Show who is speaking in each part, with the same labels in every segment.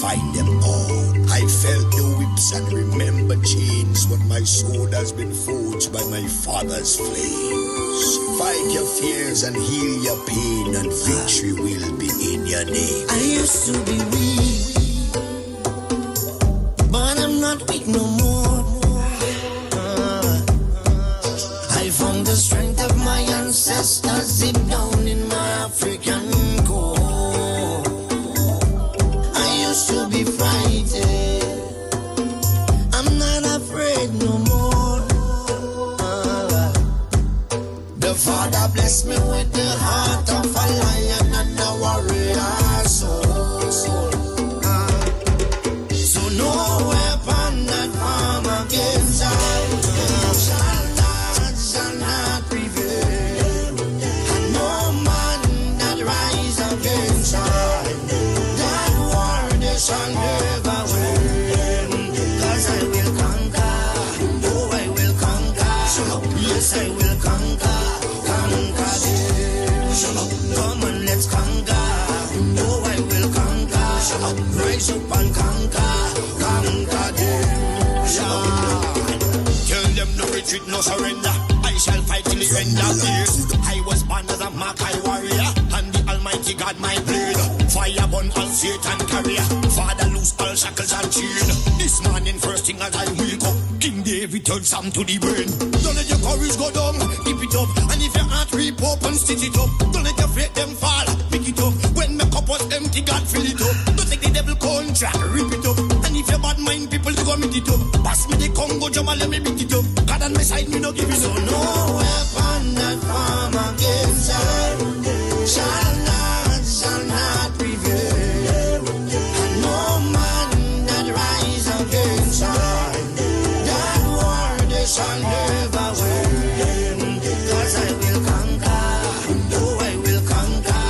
Speaker 1: find them all. I felt the whips and remember chains, but my sword has been forged by my father's flames. Fight your fears and heal your pain, and victory will be in your name.
Speaker 2: I used to be weak, but I'm not weak no more. I found the strength of my ancestors deep down in my African core. I used to be frightened, I'm not afraid no more. The Father blessed me with the heart of a lion and a warrior soul. So no weapon that form against us shall not prevail. And no man that rise against us, that war they shall never win. 'Cause I will conquer, oh I will conquer, yes I will conquer, conquer them. Come on, let's conquer, oh I will conquer, rise up and conquer, conquer them.
Speaker 1: Tell them no retreat, no surrender. I shall fight till the end of days. I was born as a Makai warrior, and the Almighty God my blade. Fire burn all Satan carrier. Father loose all shackles and chain. This morning first thing as I wake up, King David turned Sam to the brain. Don't let your courage go down, keep it up. And if your heart rip up and stitch it up, don't let your faith them fall, pick it up. When my cup was empty, God fill it up. Don't take the devil contract, rip it up. And if your bad mind people to commit it up, pass me the Congo drum and let me beat it up. God on my side, me no give it up.
Speaker 2: So no weapon that form against us shall not prevail. And no man that rise against us, that war they shall never win. 'Cause I will conquer, oh I will conquer,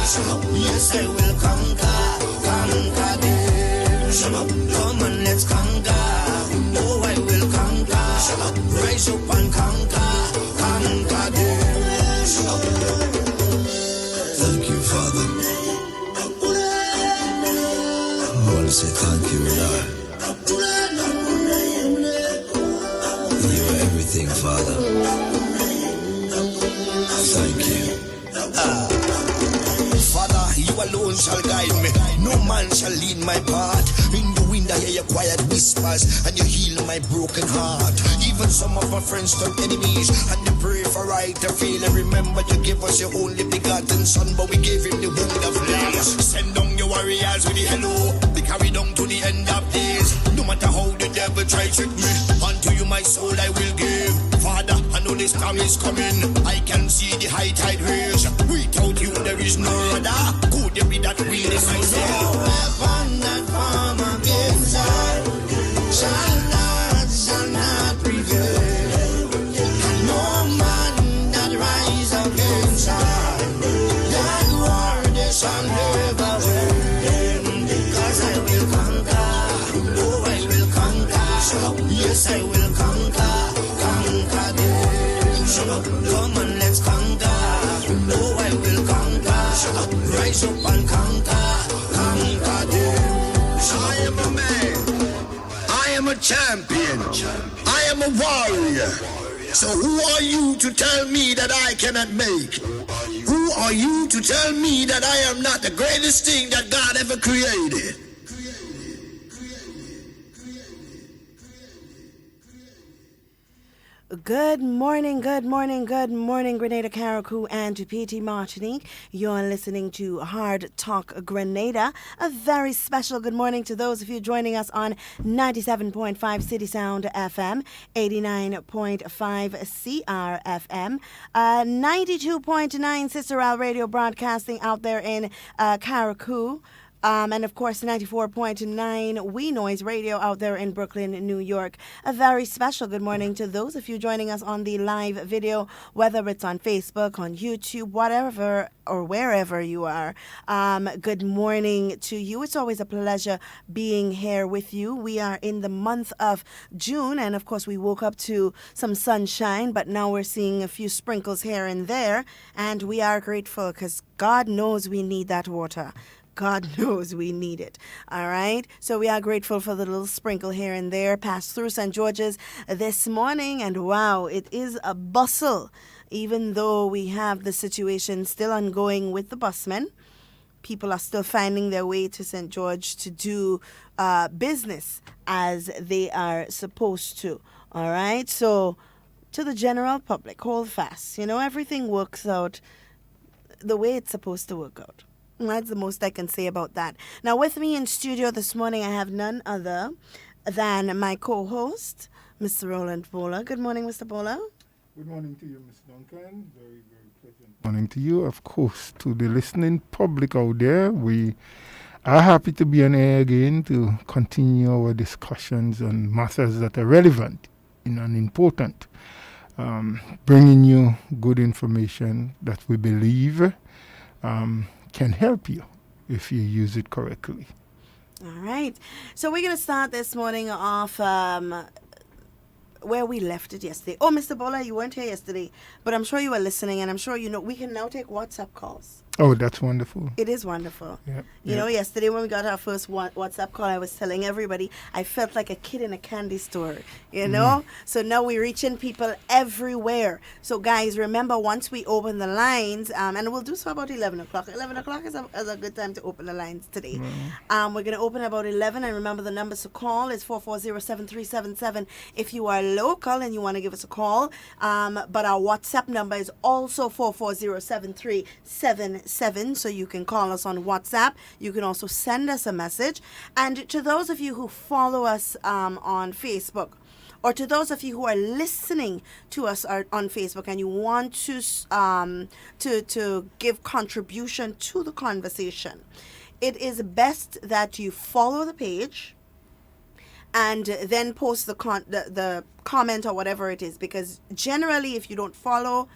Speaker 2: yes I will conquer, conquer them. Come on, let's conquer, oh I will conquer, rise up and conquer, conquer them.
Speaker 3: Thank you, Father. I want to say thank you, Lord. You are everything, Father. Thank you.
Speaker 1: Father, you alone shall guide me. No man shall lead my path. In the wind I hear your quiet whispers, and you heal my broken heart. Even some of my friends turn enemies, and they pray for right to feel. And remember you gave us your only begotten son, but we gave him the wound of life. Send down your warriors with the hello, they carry down to the end of days. No matter how the devil try trick me, unto you my soul I will give. Father, I know this storm is coming, I can see the high tide rage. Without you there is no other. Could there be that will is I say?
Speaker 2: No weapon that form against us shall not prevail. And no man that rise against us, that war they shall never win. 'Cause I will conquer, oh I will conquer, yes I will conquer, conquer them. Come on, let's conquer, oh I will conquer, rise up and conquer, conquer them.
Speaker 1: I am a man, I am a champion, I am a warrior. So who are you to tell me that I cannot make? Who are you to tell me that I am not the greatest thing that God ever created?
Speaker 4: Good morning, Grenada, Carriacou, and PT Martinique. You're listening to Hard Talk Grenada. A very special good morning to those of you joining us on 97.5 City Sound FM, 89.5 CRFM, 92.9 Sister Al Radio broadcasting out there in Carriacou. And of course, 94.9 We Noise Radio out there in Brooklyn, New York. A very special good morning to those of you joining us on the live video, whether it's on Facebook, on YouTube, whatever or wherever you are. Good morning to you. It's always a pleasure being here with you. We are in the month of June, and of course, we woke up to some sunshine, but now we're seeing a few sprinkles here and there, and we are grateful because God knows we need that water. God knows we need it. All right. So we are grateful for the little sprinkle here and there passed through St. George's this morning. And wow, it is a bustle. Even though we have the situation still ongoing with the busmen, people are still finding their way to St. George to do business as they are supposed to. All right. So to the general public, hold fast. You know, everything works out the way it's supposed to work out. And that's the most I can say about that. Now, with me in studio this morning, I have none other than my co-host, Mr. Roland Bowler. Good morning, Mr. Bowler.
Speaker 5: Good morning to you, Ms. Duncan. Very, very pleasant morning to you. Of course, to the listening public out there, we are happy to be on air again to continue our discussions on matters that are relevant and important. Bringing you good information that we believe can help you if you use it correctly.
Speaker 4: All right. So we're going to start this morning off where we left it yesterday. Oh, Mr. Bowler, you weren't here yesterday, but I'm sure you were listening, and I'm sure you know we can now take WhatsApp calls.
Speaker 5: Oh, that's wonderful.
Speaker 4: It is wonderful.
Speaker 5: Yep,
Speaker 4: You know, yesterday when we got our first WhatsApp call, I was telling everybody I felt like a kid in a candy store, you know? So now we're reaching people everywhere. So, guys, remember, once we open the lines, and we'll do so about 11 o'clock. 11 o'clock is a good time to open the lines today. We're going to open about 11, and remember the numbers to call is 440-7377 if you are local and you want to give us a call. But our WhatsApp number is also 440-7377. So you can call us on WhatsApp. You can also send us a message. And to those of you who follow us on Facebook, or to those of you who are listening to us on Facebook and you want to give contribution to the conversation, it is best that you follow the page and then post the comment or whatever it is, because generally if you don't follow,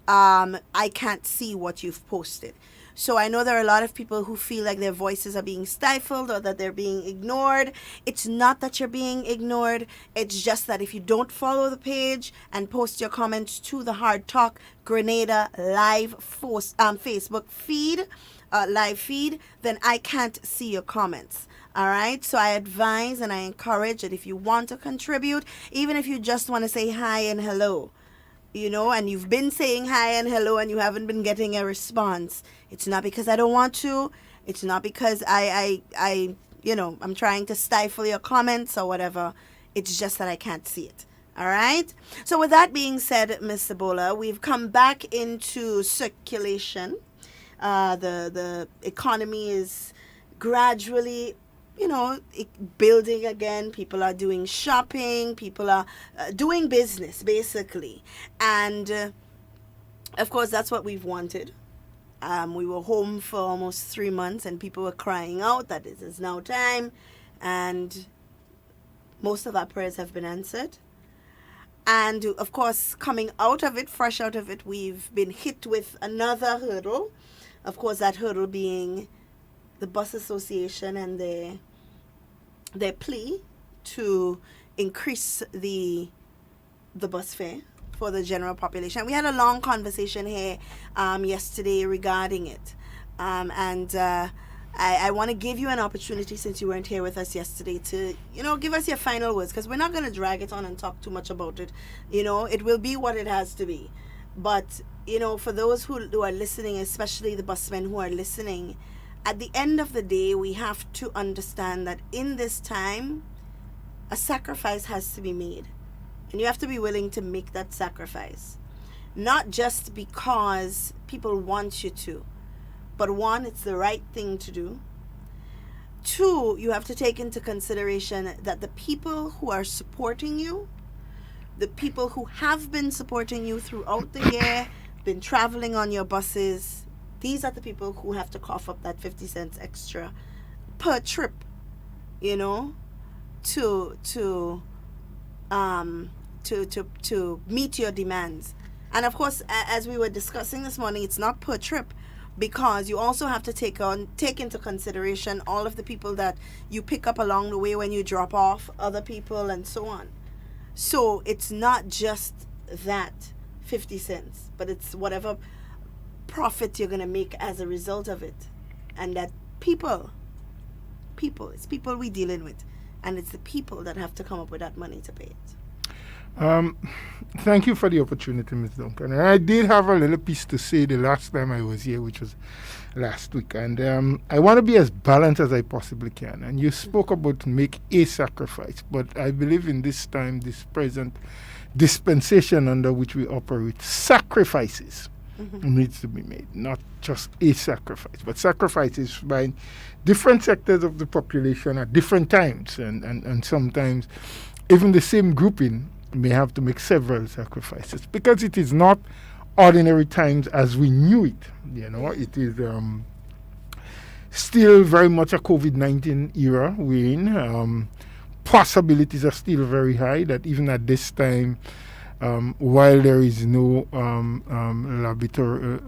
Speaker 4: I can't see what you've posted. So I know there are a lot of people who feel like their voices are being stifled or that they're being ignored. It's not that you're being ignored. It's just that if you don't follow the page and post your comments to the Hard Talk Grenada live Facebook feed, live feed, then I can't see your comments. All right. So I advise and I encourage that if you want to contribute, even if you just want to say hi and hello, you know, and you've been saying hi and hello and you haven't been getting a response, it's not because I don't want to. It's not because I I'm trying to stifle your comments or whatever. It's just that I can't see it. All right. So with that being said, Mr. Bowler, we've come back into circulation. The economy is gradually, building again. People are doing shopping. People are doing business, basically. And, of course, that's what we've wanted. We were home for almost 3 months, and people were crying out that it is now time. And most of our prayers have been answered. And, of course, coming out of it, fresh out of it, we've been hit with another hurdle. Of course, that hurdle being the Bus Association and their plea to increase the bus fare for the general population. We had a long conversation here yesterday regarding it. I want to give you an opportunity, since you weren't here with us yesterday, to, give us your final words, because we're not going to drag it on and talk too much about it. It will be what it has to be. But, for those who are listening, especially the busmen who are listening, at the end of the day, we have to understand that in this time, a sacrifice has to be made. And you have to be willing to make that sacrifice. Not just because people want you to, but one, it's the right thing to do. Two, you have to take into consideration that the people who are supporting you, the people who have been supporting you throughout the year, been traveling on your buses, these are the people who have to cough up that 50 cents extra per trip, to meet your demands. And of course, as we were discussing this morning, it's not per trip, because you also have to take into consideration all of the people that you pick up along the way when you drop off other people and so on. So it's not just that 50 cents, but it's whatever profit you're going to make as a result of it. And that People. It's people we dealing with. And it's the people that have to come up with that money to pay it.
Speaker 5: Thank you for the opportunity, Ms. Duncan. And I did have a little piece to say the last time I was here, which was last week. And I want to be as balanced as I possibly can. And you spoke about make a sacrifice. But I believe in this time, this present dispensation under which we operate, sacrifices needs to be made. Not just a sacrifice, but sacrifices by different sectors of the population at different times. And sometimes even the same grouping may have to make several sacrifices because it is not ordinary times as we knew it. It is still very much a COVID-19 era we're in. Possibilities are still very high that even at this time, while there is no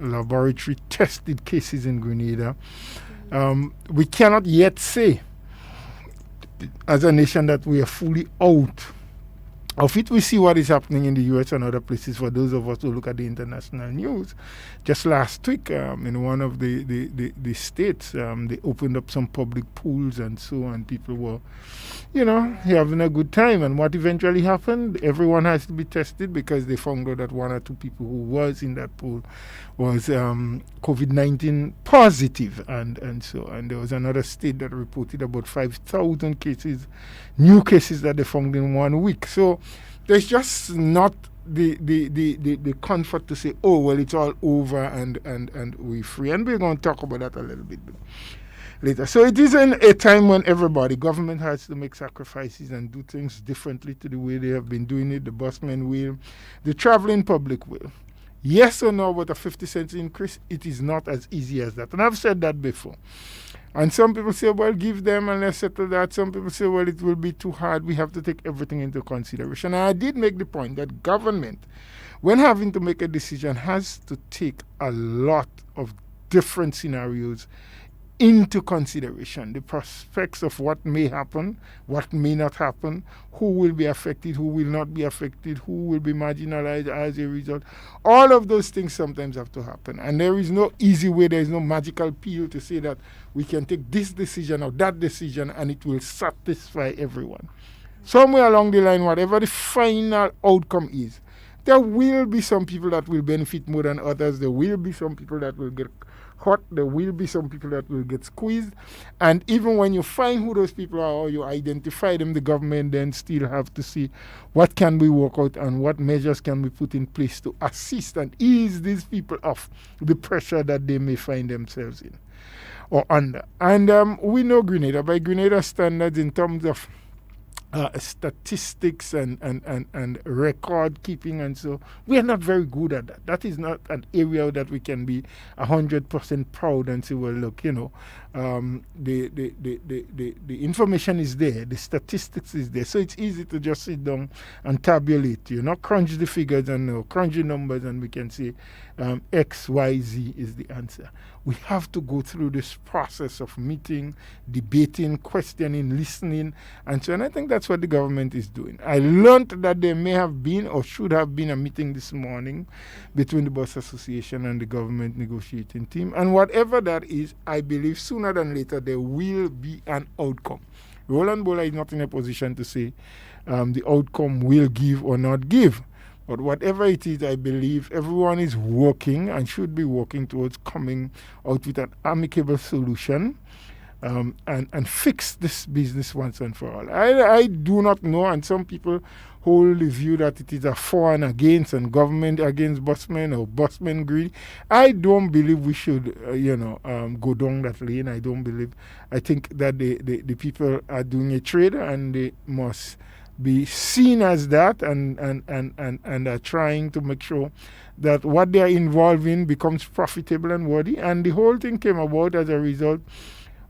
Speaker 5: laboratory tested cases in Grenada, we cannot yet say as a nation that we are fully out of it. We see what is happening in the US and other places. For those of us who look at the international news, just last week in one of the states, they opened up some public pools and so on. People were, having a good time. And what eventually happened, everyone has to be tested because they found out that one or two people who was in that pool was COVID-19 positive. And there was another state that reported about 5,000 cases, new cases that they found in 1 week. So there's just not the comfort to say, oh, well, it's all over and we're free. And we're going to talk about that a little bit later. So it is in a time when government has to make sacrifices and do things differently to the way they have been doing it. The busmen will, the traveling public will. Yes or no, but a 50 cents increase, it is not as easy as that. And I've said that before. And some people say, well, give them and let's settle that. Some people say, well, it will be too hard. We have to take everything into consideration. And I did make the point that government, when having to make a decision, has to take a lot of different scenarios into consideration. The prospects of what may happen, what may not happen, who will be affected, who will not be affected, who will be marginalized as a result. All of those things sometimes have to happen. And there is no easy way, there is no magical pill to say that we can take this decision or that decision and it will satisfy everyone. Somewhere along the line, whatever the final outcome is, there will be some people that will benefit more than others. There will be some people that will get hurt. There will be some people that will get squeezed. And even when you find who those people are or you identify them, the government then still have to see what can we work out and what measures can we put in place to assist and ease these people off the pressure that they may find themselves in or under. And we know Grenada, by Grenada standards in terms of statistics and record keeping, and so we are not very good at that. That is not an area that we can be 100% proud and say, well, look, the information is there, the statistics is there, so it's easy to just sit down and tabulate, crunch the figures and crunch the numbers, and we can say X, Y, Z is the answer. We have to go through this process of meeting, debating, questioning, listening, and so on. I think that's what the government is doing. I learned that there may have been or should have been a meeting this morning between the Bus Association and the government negotiating team. And whatever that is, I believe sooner than later there will be an outcome. Roland Bola is not in a position to say the outcome will give or not give. But whatever it is, I believe everyone is working and should be working towards coming out with an amicable solution and fix this business once and for all. I do not know, and some people hold the view that it is a for and against and government against busmen or busmen greed. I don't believe we should, go down that lane. I think that the people are doing a trade and they must be seen as that and are trying to make sure that what they are involved in becomes profitable and worthy. And the whole thing came about as a result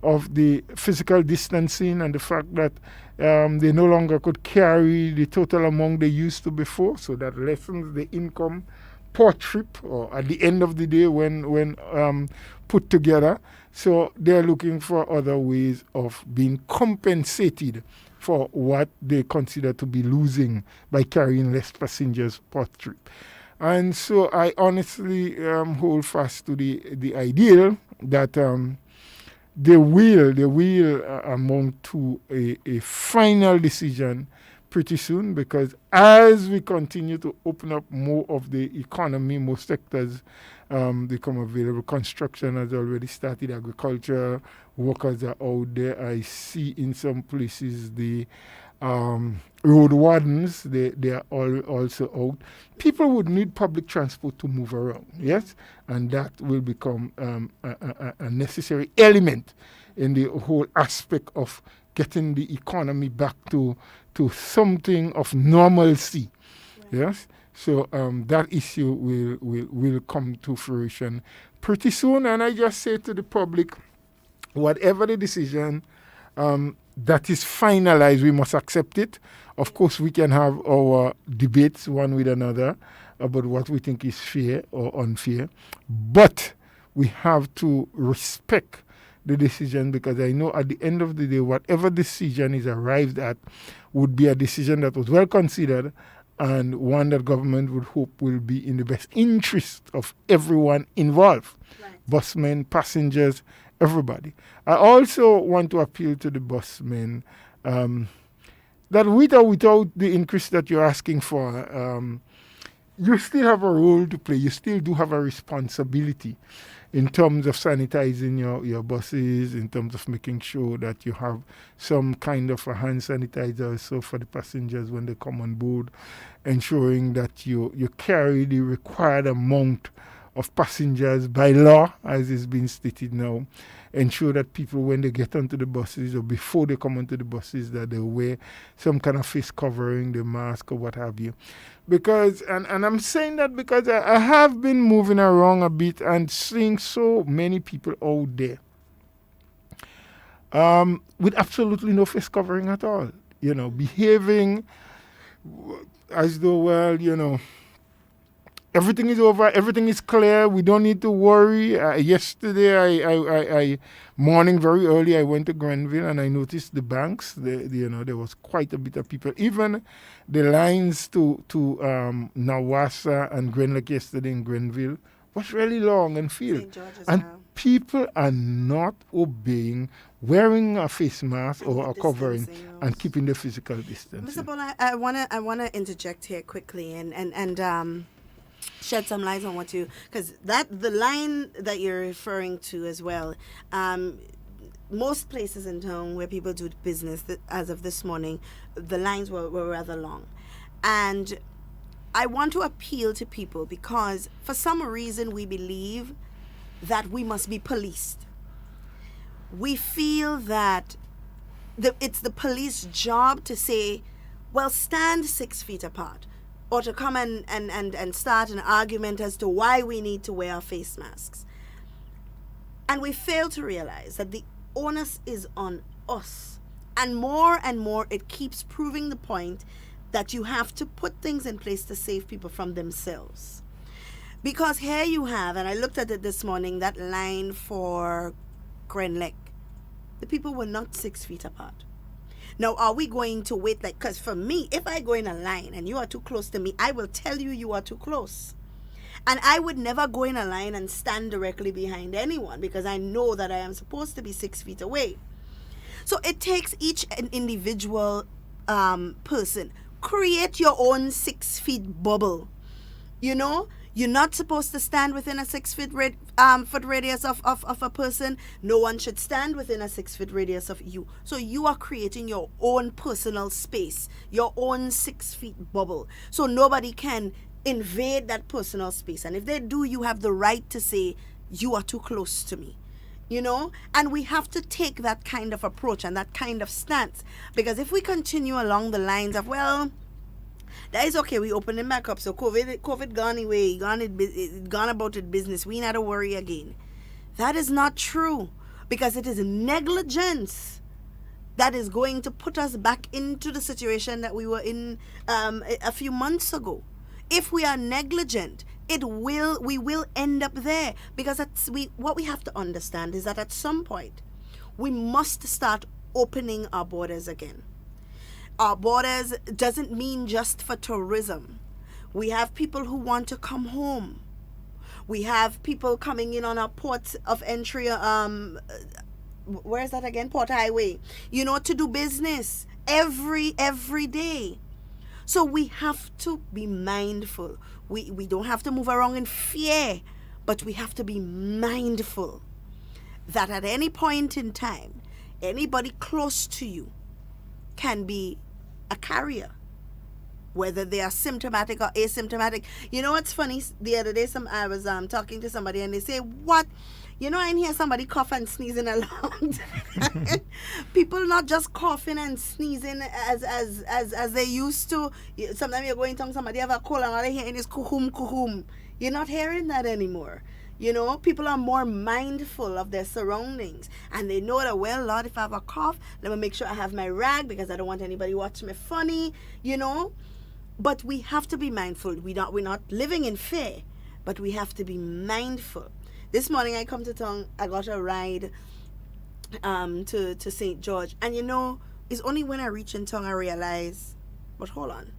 Speaker 5: of the physical distancing and the fact that they no longer could carry the total amount they used to before, so that lessens the income per trip or at the end of the day when put together. So they're looking for other ways of being compensated for what they consider to be losing by carrying less passengers per trip. And so I honestly hold fast to the ideal that they will amount to a final decision pretty soon, because as we continue to open up more of the economy, more sectors become available. Construction has already started, agriculture workers are out there. I see in some places the road wardens, they are all also out. People would need public transport to move around, yes? And that will become a necessary element in the whole aspect of getting the economy back to something of normalcy, yes? So that issue will come to fruition pretty soon. And I just say to the public, whatever the decision that is finalized, we must accept it. Of course, we can have our debates one with another about what we think is fair or unfair, but we have to respect the decision, because I know at the end of the day, whatever decision is arrived at would be a decision that was well considered and one that government would hope will be in the best interest of everyone involved, busmen, passengers, everybody. I also want to appeal to the busmen that with or without the increase that you're asking for, you still have a role to play. You still do have a responsibility in terms of sanitizing your buses, in terms of making sure that you have some kind of a hand sanitizer also for the passengers when they come on board, ensuring that you carry the required amount of passengers by law, as is being stated now. Ensure that people, when they get onto the buses or before they come onto the buses, that they wear some kind of face covering, the mask or what have you. Because, and I'm saying that because I have been moving around a bit and seeing so many people out there with absolutely no face covering at all. You know, behaving as though, well, you know, everything is over, everything is clear, we don't need to worry. Yesterday, I morning very early, I went to Grenville and I noticed the banks. There was quite a bit of people. Even the lines to Nawassa and Grenlake yesterday in Grenville was really long and filled. And people are not obeying, wearing a face mask or a covering and keeping the physical distance.
Speaker 4: Mr. Bola, I wanna interject here quickly and shed some light on what you, because the line that you're referring to as well, most places in town where people do business, as of this morning, the lines were rather long. And I want to appeal to people because for some reason we believe that we must be policed. We feel that it's the police job to say, well, stand 6 feet apart, or to come and start an argument as to why we need to wear our face masks. And we fail to realize that the onus is on us. And more it keeps proving the point that you have to put things in place to save people from themselves. Because here you have, and I looked at it this morning, that line for Grenlake. The people were not 6 feet apart. Now, are we going to wait? Because for me, if I go in a line and you are too close to me, I will tell you are too close. And I would never go in a line and stand directly behind anyone because I know that I am supposed to be 6 feet away. So it takes each individual person. Create your own 6 feet bubble. You know? You're not supposed to stand within a 6 foot radius of a person. No one should stand within a 6 foot radius of you. So you are creating your own personal space, your own 6 feet bubble. So nobody can invade that personal space. And if they do, you have the right to say, you are too close to me. You know? And we have to take that kind of approach and that kind of stance. Because if we continue along the lines of, well, that is okay, we open it back up. So COVID gone away, gone about its business. We not to worry again. That is not true, because it is negligence that is going to put us back into the situation that we were in a few months ago. If we are negligent, we will end up there, because what we have to understand is that at some point we must start opening our borders again. Our borders doesn't mean just for tourism. We have people who want to come home. We have people coming in on our ports of entry where is that again? Port Highway. To do business every day. So we have to be mindful. We don't have to move around in fear, but we have to be mindful that at any point in time, anybody close to you can be a carrier, whether they are symptomatic or asymptomatic. You know what's funny? The other day, I was talking to somebody, and they say, "What? I hear somebody cough and sneezing along." People not just coughing and sneezing as they used to. Sometimes you're going to somebody have a cold, and all they hearing is kuhum kuhum. You're not hearing that anymore. People are more mindful of their surroundings, and they know that, well, Lord, if I have a cough, let me make sure I have my rag because I don't want anybody watching me funny. But we have to be mindful. We're not living in fear, but we have to be mindful. This morning I come to town, I got a ride to St. George. And it's only when I reach in town I realize, but hold on,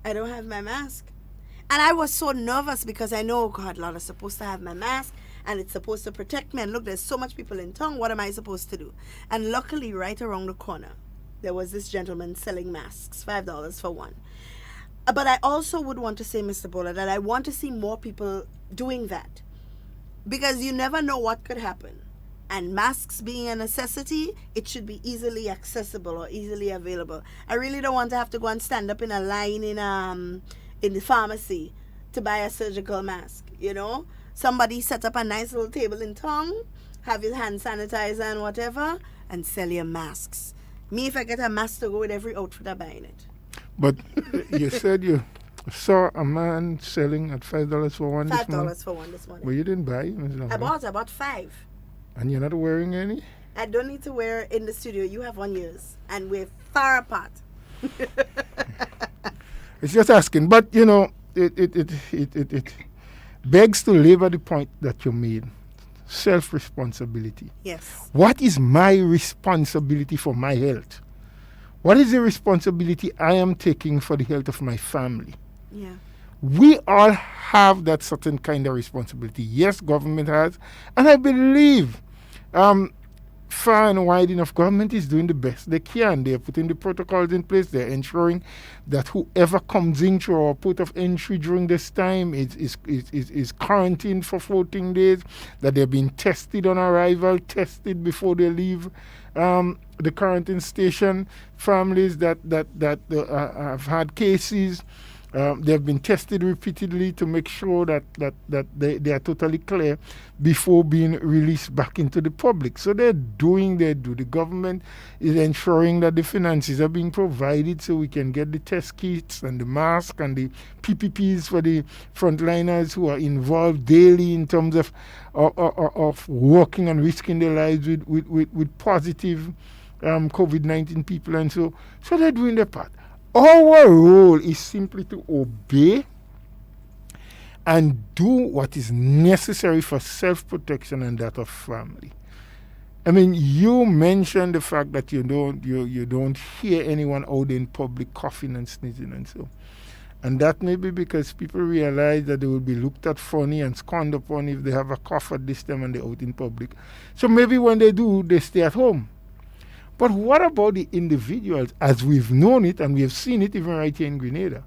Speaker 4: I don't have my mask. And I was so nervous because I know, God, Lord, I'm supposed to have my mask and it's supposed to protect me. And look, there's so much people in town. What am I supposed to do? And luckily, right around the corner, there was this gentleman selling masks, $5 for one. But I also would want to say, Mr. Bowler, that I want to see more people doing that. Because you never know what could happen. And masks being a necessity, it should be easily accessible or easily available. I really don't want to have to go and stand up in a line in the pharmacy to buy a surgical mask. Somebody set up a nice little table in town, have his hand sanitizer and whatever, and sell your masks. Me, if I get a mask to go with every outfit, I'm buying it.
Speaker 5: But you said you saw a man selling at $5 for one this morning?
Speaker 4: $5 for one this morning.
Speaker 5: Well, you didn't buy, Ms. Duncan.
Speaker 4: I bought 5.
Speaker 5: And you're not wearing any?
Speaker 4: I don't need to wear in the studio. You have 1 year, and we're far apart.
Speaker 5: It's just asking. But, it begs to labor the point that you made. Self-responsibility.
Speaker 4: Yes.
Speaker 5: What is my responsibility for my health? What is the responsibility I am taking for the health of my family?
Speaker 4: Yeah.
Speaker 5: We all have that certain kind of responsibility. Yes, government has. And I believe far and wide enough, government is doing the best they can. They're putting the protocols in place. They're ensuring that whoever comes in through our port of entry during this time is quarantined for 14 days, that they're being tested on arrival, tested before they leave the quarantine station. Families that have had cases, they have been tested repeatedly to make sure that they are totally clear before being released back into the public. So they're doing their due. The government is ensuring that the finances are being provided so we can get the test kits and the mask and the PPPs for the frontliners who are involved daily in terms of working and risking their lives with positive COVID-19 people. And so they're doing their part. Our role is simply to obey and do what is necessary for self-protection and that of family. I mean, you mentioned the fact that you don't hear anyone out in public coughing and sneezing and so. And that may be because people realize that they will be looked at funny and scorned upon if they have a cough at this time and they're out in public. So maybe when they do, they stay at home. But what about the individuals, as we've known it and we have seen it even right here in Grenada,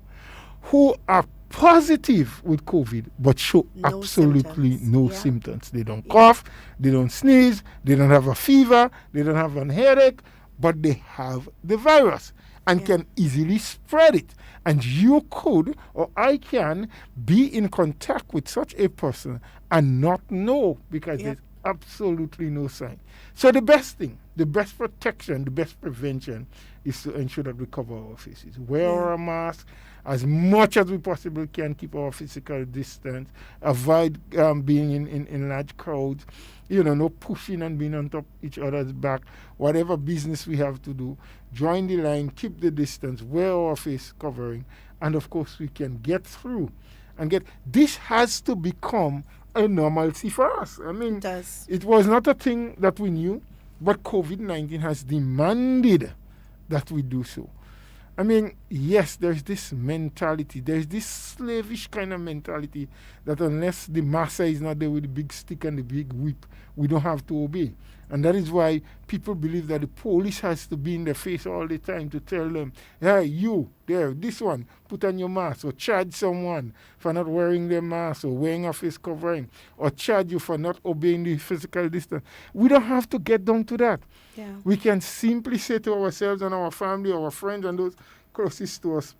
Speaker 5: who are positive with COVID but show absolutely no symptoms? They don't cough, they don't sneeze, they don't have a fever, they don't have a headache, but they have the virus and can easily spread it. And you could, or I can, be in contact with such a person and not know because there's absolutely no sign. So the best thing, the best protection, the best prevention is to ensure that we cover our faces. Wear our mask as much as we possibly can, keep our physical distance, avoid being in large crowds, no pushing and being on top of each other's back. Whatever business we have to do, join the line, keep the distance, wear our face covering, and of course we can get through and this has to become a normalcy for us. I mean, it was not a thing that we knew, but COVID-19 has demanded that we do so. I mean, yes, there's this mentality, there's this slavish kind of mentality that unless the massa is not there with the big stick and the big whip, we don't have to obey. And that is why people believe that the police has to be in their face all the time to tell them, hey, you, there, this one, put on your mask, or charge someone for not wearing their mask or wearing a face covering, or charge you for not obeying the physical distance. We don't have to get down to that.
Speaker 4: Yeah.
Speaker 5: We can simply say to ourselves and our family, our friends, and those closest to us,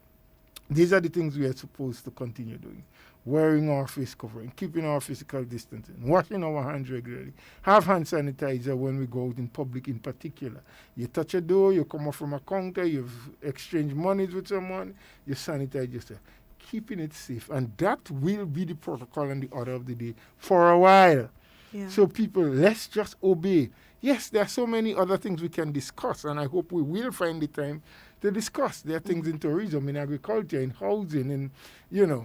Speaker 5: these are the things we are supposed to continue doing. Wearing our face covering, keeping our physical distancing, washing our hands regularly, have hand sanitizer when we go out in public in particular. You touch a door, you come off from a counter, you've exchanged monies with someone, you sanitize yourself. Keeping it safe. And that will be the protocol and the order of the day for a while.
Speaker 4: Yeah.
Speaker 5: So people, let's just obey. Yes, there are so many other things we can discuss, and I hope we will find the time to discuss. There are things in tourism, in agriculture, in housing, in,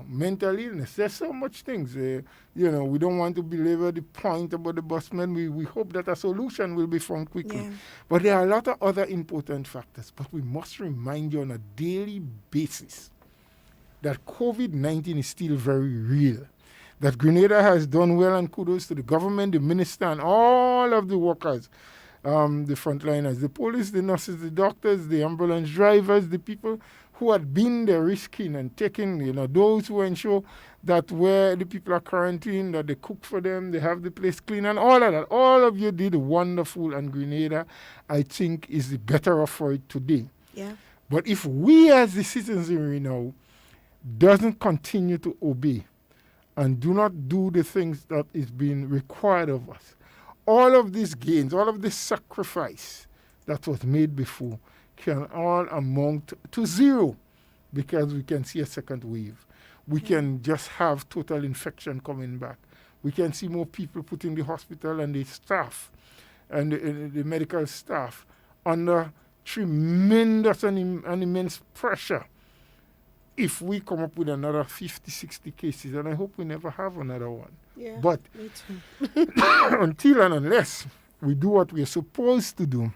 Speaker 5: mental illness. There's so much things. We don't want to belabor the point about the busmen. We hope that a solution will be found quickly.
Speaker 4: Yeah.
Speaker 5: But there are a lot of other important factors. But we must remind you on a daily basis that COVID-19 is still very real. That Grenada has done well, and kudos to the government, the minister, and all of the workers, the frontliners, the police, the nurses, the doctors, the ambulance drivers, the people who had been there risking and taking, those who ensure that where the people are quarantined, that they cook for them, they have the place clean, and all of that. All of you did wonderful, and Grenada, I think, is the better off for it today.
Speaker 4: Yeah.
Speaker 5: But if we as the citizenry now doesn't continue to obey and do not do the things that is being required of us, all of these gains, all of this sacrifice that was made before can all amount to zero, because we can see a second wave. We can just have total infection coming back. We can see more people put in the hospital, and the staff and the medical staff under tremendous and immense pressure if we come up with another 50, 60 cases, and I hope we never have another one.
Speaker 4: Yeah.
Speaker 5: But
Speaker 4: Me too.
Speaker 5: until and unless we do what we are supposed to do,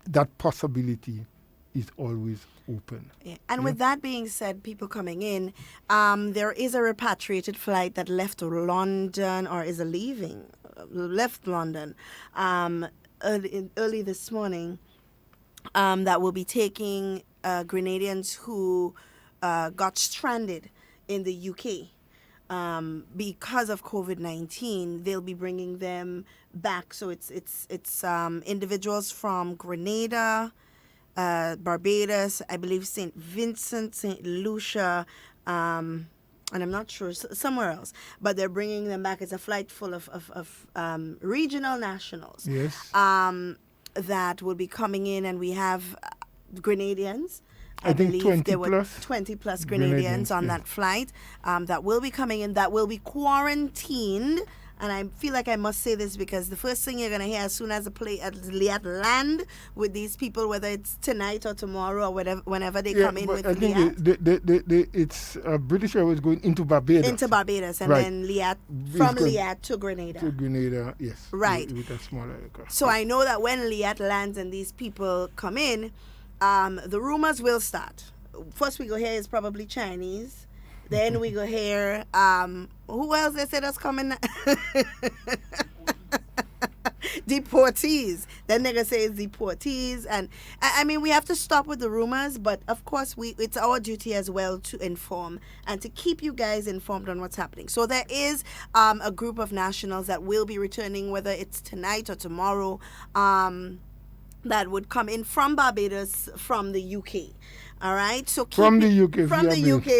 Speaker 5: that possibility is always open.
Speaker 4: Yeah. And with that being said, people coming in, there is a repatriated flight that left London, or is left London early this morning, that will be taking Grenadians who got stranded in the UK because of COVID-19. They'll be bringing them back. So it's individuals from Grenada, Barbados, I believe St. Vincent, St. Lucia, and I'm not sure, somewhere else. But they're bringing them back. It's a flight full of regional nationals.
Speaker 5: Yes.
Speaker 4: That will be coming in, and we have Grenadians.
Speaker 5: I think
Speaker 4: believe
Speaker 5: 20
Speaker 4: there were
Speaker 5: plus
Speaker 4: 20 plus Grenadians on that flight that will be coming in, that will be quarantined. And I feel like I must say this because the first thing you're going to hear as soon as the Liat land with these people, whether it's tonight or tomorrow or whatever, whenever they come in with
Speaker 5: I think
Speaker 4: Liat.
Speaker 5: it's British Airways going into Barbados.
Speaker 4: Into Barbados, and
Speaker 5: Right.
Speaker 4: then Liat,
Speaker 5: It's
Speaker 4: from
Speaker 5: going
Speaker 4: Liat to Grenada.
Speaker 5: To Grenada, yes.
Speaker 4: Right.
Speaker 5: With a smaller aircraft.
Speaker 4: So I know that when Liat lands and these people come in, the rumors will start. First we go here is probably Chinese. Then we go here. Who else they said us coming? Deportees. Then they're gonna say it's deportees, and I mean we have to stop with the rumors, but of course it's our duty as well to inform and to keep you guys informed on what's happening. So there is a group of nationals that will be returning, whether it's tonight or tomorrow, that would come in from Barbados, from the UK. All right, so
Speaker 5: From the UK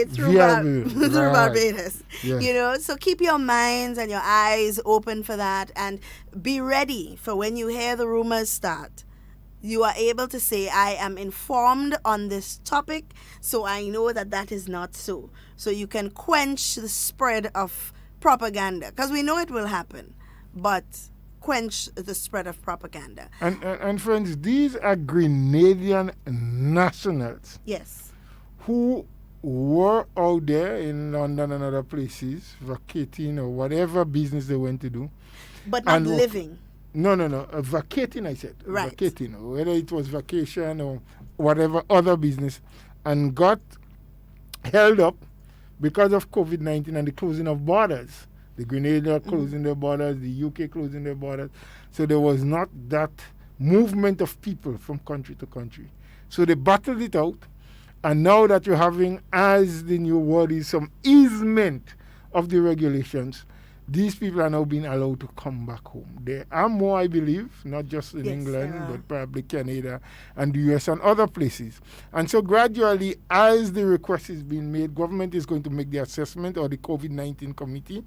Speaker 4: through Barbados.
Speaker 5: Yes.
Speaker 4: So keep your minds and your eyes open for that, and be ready for when you hear the rumors start. You are able to say, I am informed on this topic, so I know that is not so. So you can quench the spread of propaganda, because we know it will happen, but quench the spread of propaganda.
Speaker 5: And friends, these are Grenadian nationals.
Speaker 4: Yes.
Speaker 5: Who were out there in London and other places, vacating or whatever business they went to do.
Speaker 4: But not living.
Speaker 5: No. Vacating, I said.
Speaker 4: Right.
Speaker 5: Vacating, whether it was vacation or whatever other business, and got held up because of COVID-19 and the closing of borders The Grenada closing their borders, the UK closing their borders. So there was not that movement of people from country to country. So they battled it out. And now that you're having, as the new word is, some easement of the regulations, these people are now being allowed to come back home. There are more, I believe, not just in England, but probably Canada and the US and other places. And so gradually, as the request is being made, government is going to make the assessment, or the COVID-19 committee.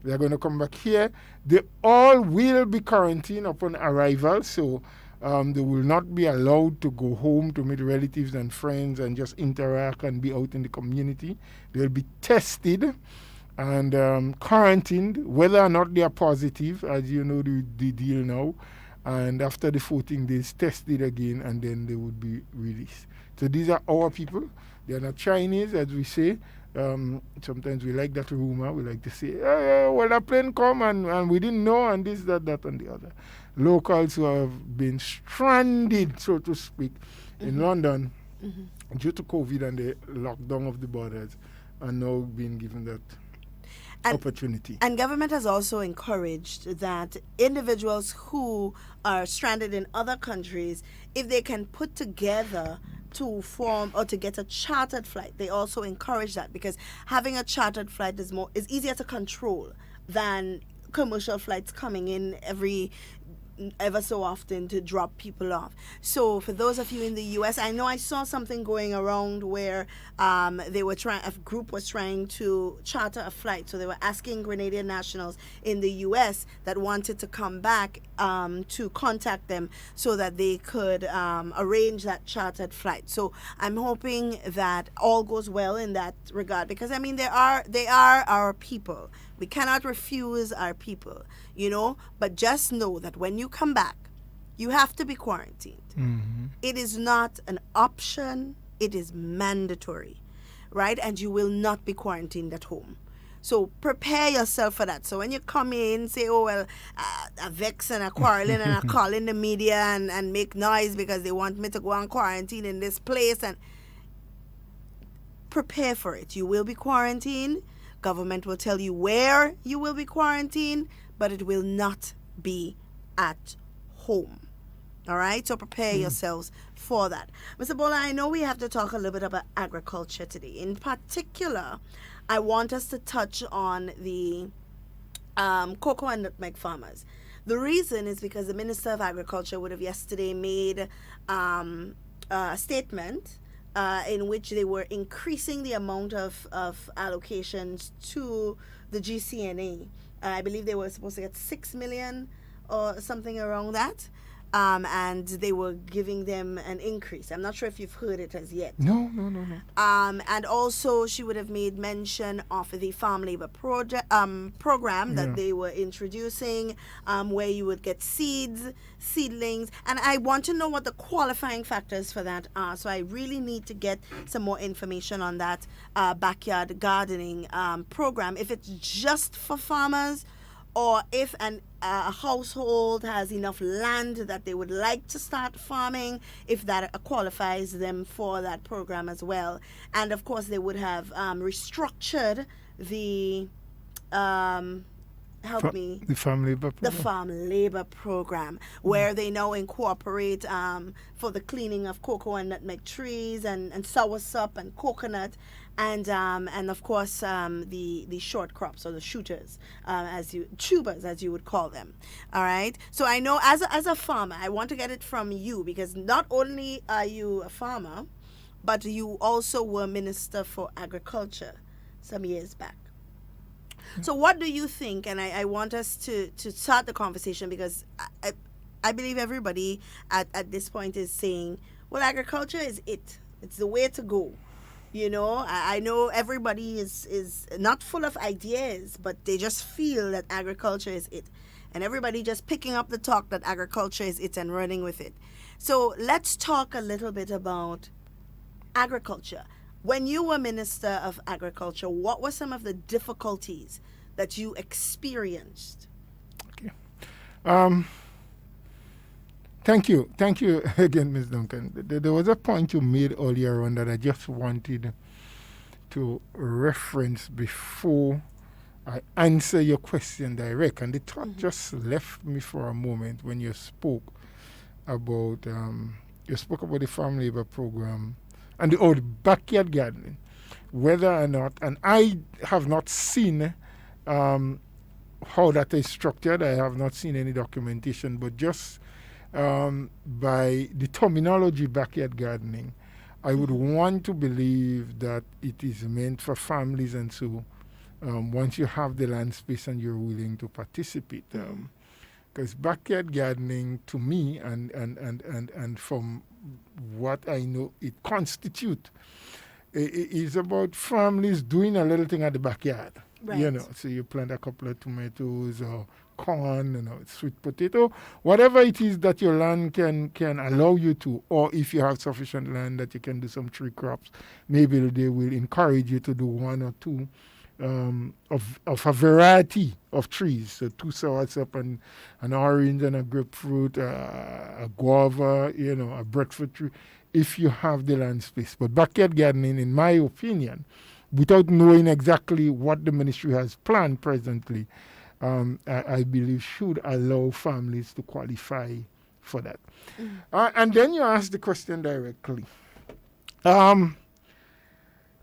Speaker 5: They're going to come back here. They all will be quarantined upon arrival, so they will not be allowed to go home to meet relatives and friends and just interact and be out in the community. They'll be tested and quarantined, whether or not they are positive, as you know the deal now. And after the 14 days, tested again, and then they would be released. So these are our people. They are not Chinese, as we say. Sometimes we like that rumor. We like to say, well, a plane come and we didn't know, and this, that, and the other. Locals who have been stranded, so to speak, in London due to COVID and the lockdown of the borders are now being given that opportunity.
Speaker 4: And government has also encouraged that individuals who are stranded in other countries, if they can put together to form or to get a chartered flight, they also encourage that, because having a chartered flight is easier to control than commercial flights coming in ever so often to drop people off. So for those of you in the US, I know I saw something going around where a group was trying to charter a flight. So they were asking Grenadian nationals in the US that wanted to come back to contact them so that they could arrange that chartered flight. So I'm hoping that all goes well in that regard, because I mean they are our people. We cannot refuse our people, but just know that when you come back, you have to be quarantined. It is not an option, it is mandatory, right? And you will not be quarantined at home. So prepare yourself for that. So when you come in, say, a vex and a quarreling and a calling the media and make noise because they want me to go on quarantine in this place, and prepare for it. You will be quarantined. Government will tell you where you will be quarantined, but it will not be at home. All right? So prepare yourselves for that. Mr. Bola, I know we have to talk a little bit about agriculture today. In particular, I want us to touch on the cocoa and nutmeg farmers. The reason is because the Minister of Agriculture would have yesterday made a statement in which they were increasing the amount of allocations to the GCNA. I believe they were supposed to get 6 million or something around that. And they were giving them an increase. I'm not sure if you've heard it as yet.
Speaker 5: No.
Speaker 4: And also, she would have made mention of the farm labor program that they were introducing, where you would get seedlings. And I want to know what the qualifying factors for that are. So I really need to get some more information on that backyard gardening program. If it's just for farmers, or if a household has enough land that they would like to start farming, if that qualifies them for that program as well. And of course, they would have restructured the
Speaker 5: the farm labor program.
Speaker 4: The farm labor program, where they now incorporate for the cleaning of cocoa and nutmeg trees and soursop and coconut, and of course the short crops, or the tubers as you would call them. All right. So I know as a farmer, I want to get it from you, because not only are you a farmer, but you also were Minister for Agriculture some years back. So what do you think? And I want us to start the conversation, because I believe everybody at this point is saying, well, agriculture is it. It's the way to go. I know everybody is not full of ideas, but they just feel that agriculture is it. And everybody just picking up the talk that agriculture is it and running with it. So let's talk a little bit about agriculture. When you were Minister of Agriculture, what were some of the difficulties that you experienced?
Speaker 5: Okay. Thank you again, Ms. Duncan. There was a point you made earlier on that I just wanted to reference before I answer your question direct. And the thought just left me for a moment when you spoke about the farm labor program and the backyard gardening. Whether or not, and I have not seen how that is structured. I have not seen any documentation, but just by the terminology backyard gardening, I would want to believe that it is meant for families, and so once you have the land space and you're willing to participate, because backyard gardening to me and from what I know it constitutes is about families doing a little thing at the backyard.
Speaker 4: Right.
Speaker 5: You know, so you plant a couple of tomatoes or corn, you know, sweet potato, whatever it is that your land can allow you to, or if you have sufficient land that you can do some tree crops, maybe they will encourage you to do one or two of a variety of trees. So 2 soursop and an orange and a grapefruit, a guava, you know, a breadfruit tree, if you have the land space. But backyard gardening, in my opinion, without knowing exactly what the ministry has planned presently, I believe should allow families to qualify for that. And then you ask the question directly.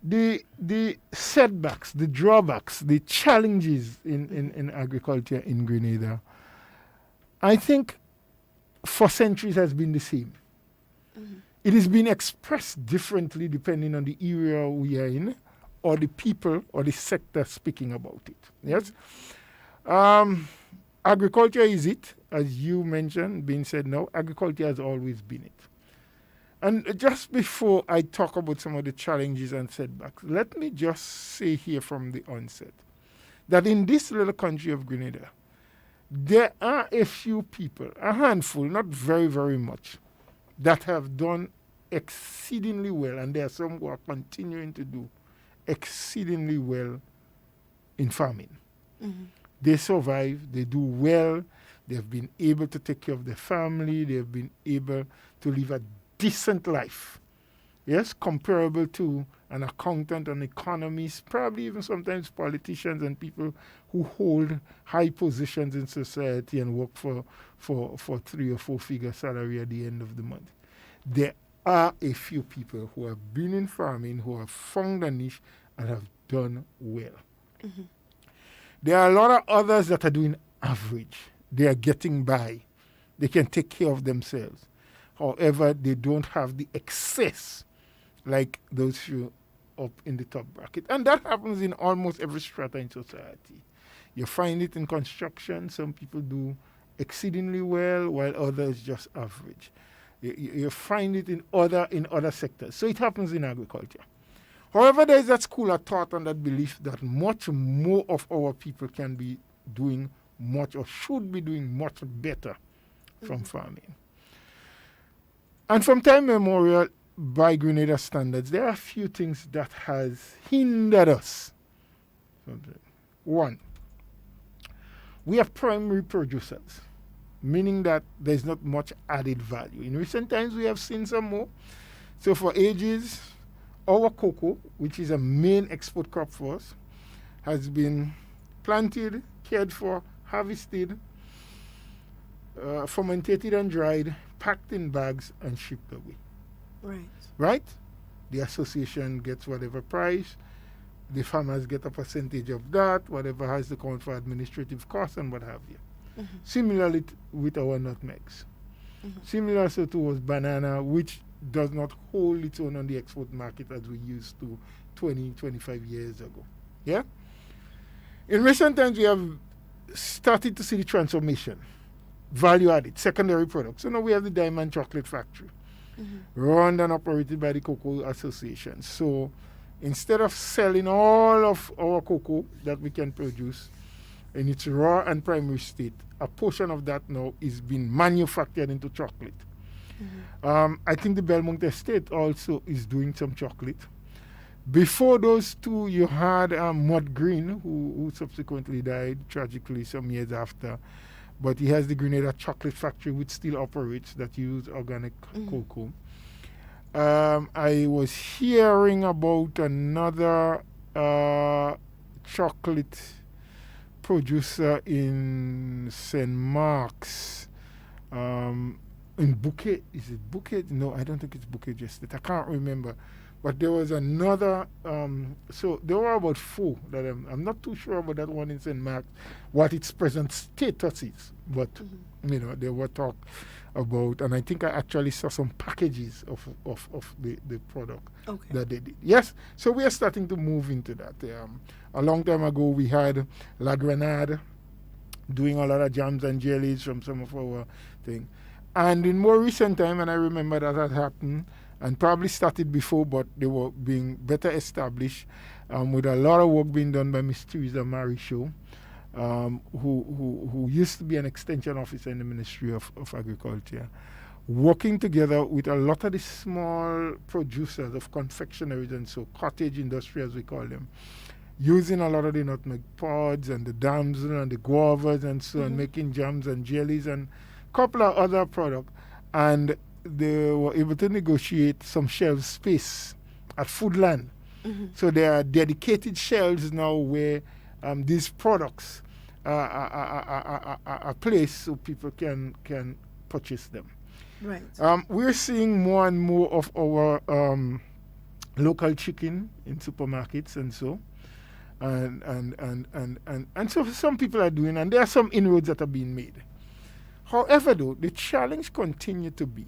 Speaker 5: The setbacks, the drawbacks, the challenges in agriculture in Grenada, I think for centuries has been the same. It has been expressed differently depending on the area we are in, or the people or the sector speaking about it. Yes? Agriculture is it, as you mentioned, being said now. Agriculture has always been it. And just before I talk about some of the challenges and setbacks, let me just say here from the onset that in this little country of Grenada, there are a few people, a handful, not very, very much, that have done exceedingly well, and there are some who are continuing to do exceedingly well in farming. They survive, they do well, they've been able to take care of their family, they've been able to live a decent life. Yes, comparable to an accountant, an economist, probably even sometimes politicians and people who hold high positions in society and work for 3 or 4 figure salary at the end of the month. There are a few people who have been in farming, who have found a niche and have done well. There are a lot of others that are doing average. They are getting by. They can take care of themselves. However, they don't have the excess like those few up in the top bracket. And that happens in almost every strata in society. You find it in construction. Some people do exceedingly well, while others just average. You find it in other sectors. So it happens in agriculture. However, there is that school of thought and that belief that much more of our people can be doing much or should be doing much better from farming. And from time immemorial, by Grenada standards, there are a few things that has hindered us. One, we are primary producers, meaning that there's not much added value. In recent times, we have seen some more. So for ages, our cocoa, which is a main export crop for us, has been planted, cared for, harvested, fermented and dried, packed in bags, and shipped away. Right? The association gets whatever price. The farmers get a percentage of that, whatever has to count for administrative costs and what have you. Similarly with our nutmegs. Similar so to banana, which does not hold its own on the export market as we used to 20, 25 years ago. Yeah? In recent times, we have started to see the transformation. Value added, secondary products. So now we have the Diamond Chocolate Factory, run and operated by the Cocoa Association. So instead of selling all of our cocoa that we can produce in its raw and primary state, a portion of that now is being manufactured into chocolate. I think the Belmont Estate also is doing some chocolate. Before those two, you had Mud Green, who subsequently died tragically some years after. But he has the Grenada Chocolate Factory, which still operates, that use organic cocoa. I was hearing about another chocolate producer in St. Mark's, in Bouquet. Is it Bouquet? No, I don't think it's Bouquet just yet. I can't remember. But there was another, so there were about 4 that I'm not too sure about that one in St. Mark's, what its present status is. But, they were talk about, and I think I actually saw some packages of the product that they did. Yes, so we are starting to move into that. A long time ago, we had La Grenada doing a lot of jams and jellies from some of our thing. And in more recent time, and I remember that had happened, and probably started before, but they were being better established, with a lot of work being done by Miss Teresa Marichaud, who used to be an extension officer in the Ministry of Agriculture, working together with a lot of the small producers of confectionaries and so, cottage industry as we call them, using a lot of the nutmeg pods and the damson and the guavas and so on, making jams and jellies and a couple of other products. And they were able to negotiate some shelf space at Foodland. So there are dedicated shelves now where these products are placed so people can purchase them.
Speaker 4: Right.
Speaker 5: We're seeing more and more of our local chicken in supermarkets and so. And so some people are doing, and there are some inroads that are being made. However, though, the challenge continues to be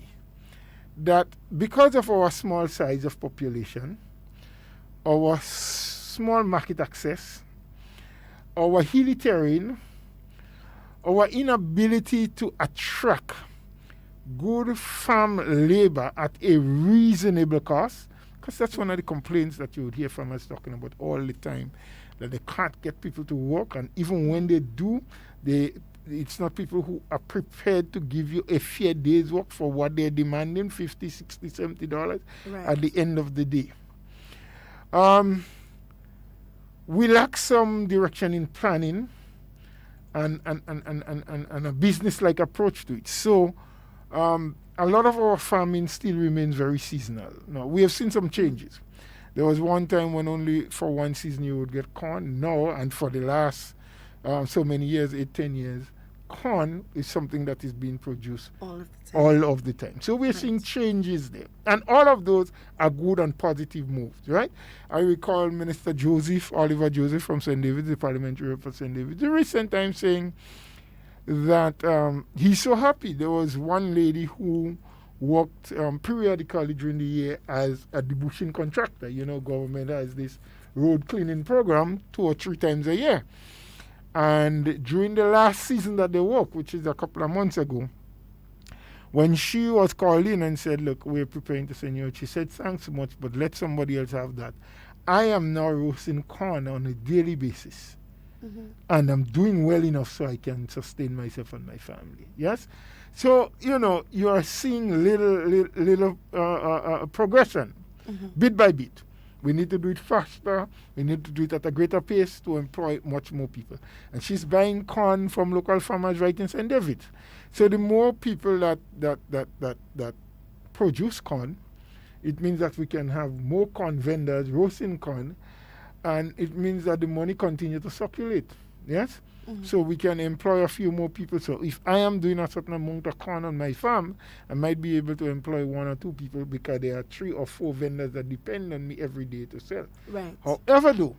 Speaker 5: that because of our small size of population, our small market access, our hilly terrain, our inability to attract good farm labor at a reasonable cost, because that's one of the complaints that you would hear from us talking about all the time, that they can't get people to work, and even when they do, it's not people who are prepared to give you a fair day's work for what they're demanding, $50, $60, $70 at the end of the day. We lack some direction in planning and a business-like approach to it. So a lot of our farming still remains very seasonal. Now, we have seen some changes. There was one time when only for one season you would get corn. Now, and for the last so many years, 8-10 years, corn is something that is being produced all of the time. So we're seeing changes there. And all of those are good and positive moves, right? I recall Minister Oliver Joseph from St. David's, the parliamentary rep for St. David's, the recent time saying that he's so happy. There was one lady who worked periodically during the year as a debushing contractor. Government has this road cleaning program 2 or 3 times a year. And during the last season that they worked, which is a couple of months ago, when she was called in and said, look, we're preparing to send you out, she said, thanks so much, but let somebody else have that. I am now roasting corn on a daily basis. And I'm doing well enough so I can sustain myself and my family. Yes? So, you are seeing little progression, bit by bit. We need to do it faster. We need to do it at a greater pace to employ much more people. And she's buying corn from local farmers right in St. David. So the more people that produce corn, it means that we can have more corn vendors roasting corn, and it means that the money continues to circulate. Yes? So we can employ a few more people. So if I am doing a certain amount of corn on my farm, I might be able to employ 1 or 2 people because there are 3 or 4 vendors that depend on me every day to sell.
Speaker 4: Right.
Speaker 5: However, though,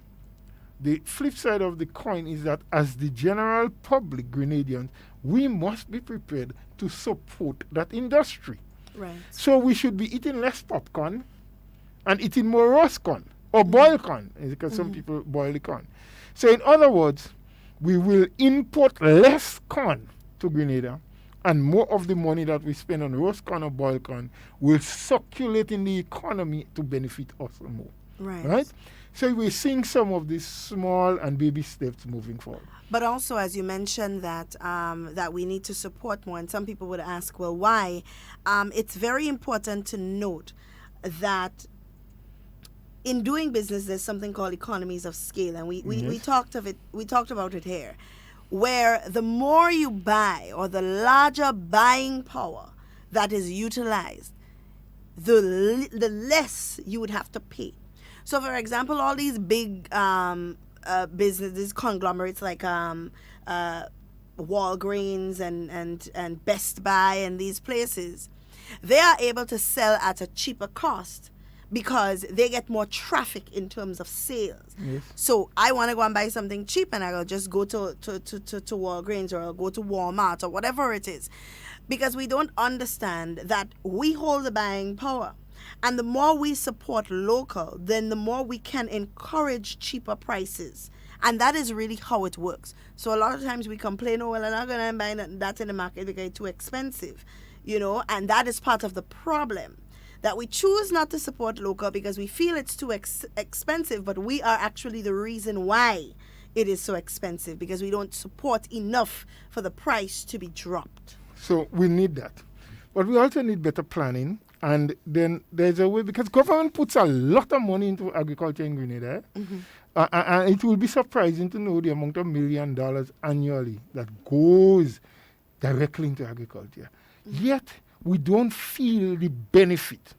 Speaker 5: the flip side of the coin is that as the general public Grenadians, we must be prepared to support that industry.
Speaker 4: Right.
Speaker 5: So we should be eating less popcorn and eating more roast corn or boiled corn, because some people boil the corn. So in other words, we will import less corn to Grenada, and more of the money that we spend on roast corn or boiled corn will circulate in the economy to benefit us more. Right? So we're seeing some of these small and baby steps moving forward.
Speaker 4: But also, as you mentioned, that that we need to support more, and some people would ask, well, why? It's very important to note that in doing business, there's something called economies of scale, and we talked about it here, where the more you buy or the larger buying power that is utilized, the less you would have to pay. So, for example, all these big businesses, conglomerates like Walgreens and Best Buy and these places, they are able to sell at a cheaper cost because they get more traffic in terms of sales.
Speaker 5: Yes.
Speaker 4: So I want to go and buy something cheap, and I'll just go to Walgreens, or I'll go to Walmart, or whatever it is, because we don't understand that we hold the buying power. And the more we support local, then the more we can encourage cheaper prices. And that is really how it works. So a lot of times we complain, oh, well, I'm not going to buy that in the market because it's too expensive, and that is part of the problem. That we choose not to support local because we feel it's too expensive, but we are actually the reason why it is so expensive, because we don't support enough for the price to be dropped.
Speaker 5: So we need that. But we also need better planning. And then there's a way, because government puts a lot of money into agriculture in Grenada. And it will be surprising to know the amount of $1 million annually that goes directly into agriculture. Yet, we don't feel the benefit.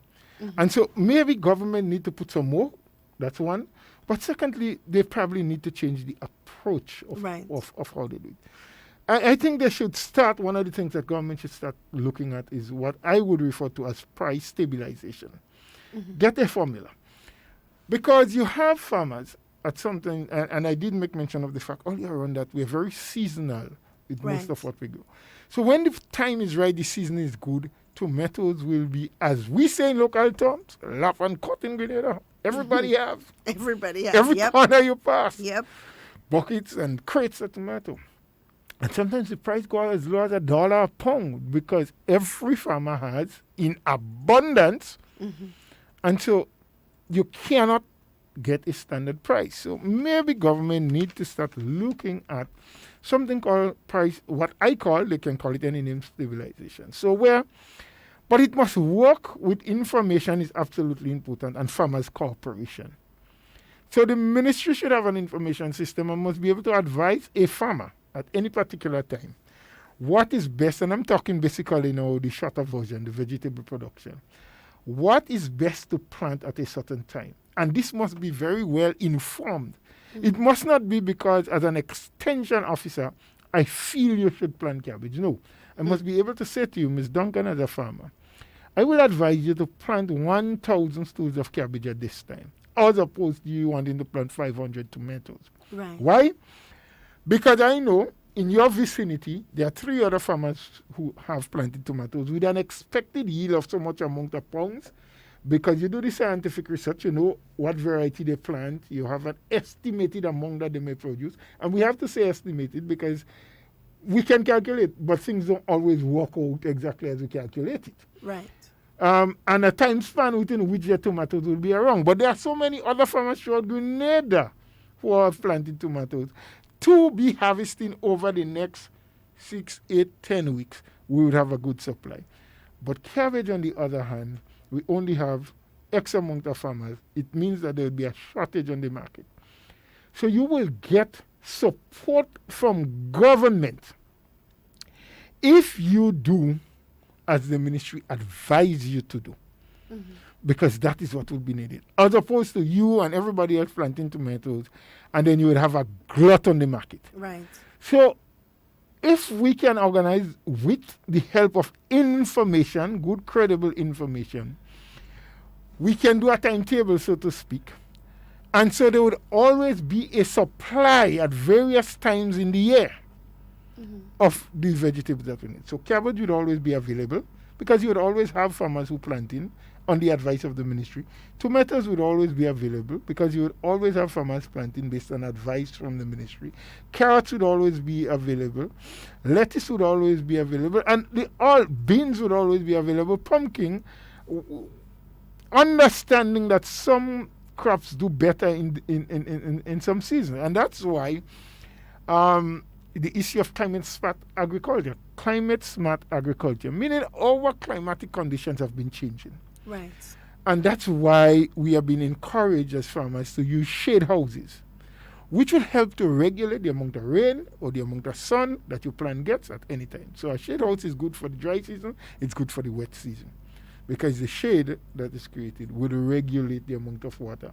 Speaker 5: And so maybe government need to put some more. That's one. But secondly, they probably need to change the approach of how they do it. I think they should start, one of the things that government should start looking at is what I would refer to as price stabilization. Get a formula. Because you have farmers at something, and I did make mention of the fact earlier on that we're very seasonal with most of what we do. So when the time is right, the season is good, tomatoes will be, as we say in local terms, laugh and cut in Grenada. Everybody have.
Speaker 4: Everybody have.
Speaker 5: Every corner you pass.
Speaker 4: Yep.
Speaker 5: Buckets and crates of tomato. And sometimes the price goes as low as $1 a pound because every farmer has in abundance. And so you cannot get a standard price. So maybe government need to start looking at something called price, what I call, they can call it any name, stabilization. But it must work with information is absolutely important, and farmers cooperation. So the ministry should have an information system and must be able to advise a farmer at any particular time what is best, and I'm talking basically now the shorter version, the vegetable production. What is best to plant at a certain time? And this must be very well informed. It must not be because as an extension officer, I feel you should plant cabbage. No, I must be able to say to you, Ms. Duncan, as a farmer, I will advise you to plant 1,000 stools of cabbage at this time, as opposed to you wanting to plant 500 tomatoes.
Speaker 4: Right.
Speaker 5: Why? Because I know in your vicinity, there are 3 other farmers who have planted tomatoes with an expected yield of so much amount of pounds. Because you do the scientific research, you know what variety they plant, you have an estimated amount that they may produce. And we have to say estimated because we can calculate, but things don't always work out exactly as we calculate it.
Speaker 4: Right.
Speaker 5: And a time span within which the tomatoes will be around. But there are so many other farmers throughout Grenada who have planted tomatoes to be harvesting over the next 6, 8, 10 weeks. We would have a good supply. But cabbage, on the other hand, we only have X amount of farmers. It means that there will be a shortage on the market. So you will get support from government if you do as the ministry advise you to do. Because that is what will be needed. As opposed to you and everybody else planting tomatoes, and then you would have a glut on the market.
Speaker 4: Right.
Speaker 5: So if we can organize with the help of information, good credible information, we can do a timetable, so to speak. And so there would always be a supply at various times in the year of the vegetables that we need. So cabbage would always be available because you would always have farmers who plant in on the advice of the ministry. Tomatoes would always be available because you would always have farmers planting based on advice from the ministry. Carrots would always be available. Lettuce would always be available. And beans would always be available. Pumpkin, understanding that some crops do better in some seasons. And that's why the issue of climate-smart agriculture, meaning our climatic conditions have been changing.
Speaker 4: Right.
Speaker 5: And that's why we have been encouraged as farmers to use shade houses, which will help to regulate the amount of rain or the amount of sun that your plant gets at any time. So a shade house is good for the dry season, it's good for the wet season. because the shade that is created will regulate the amount of water.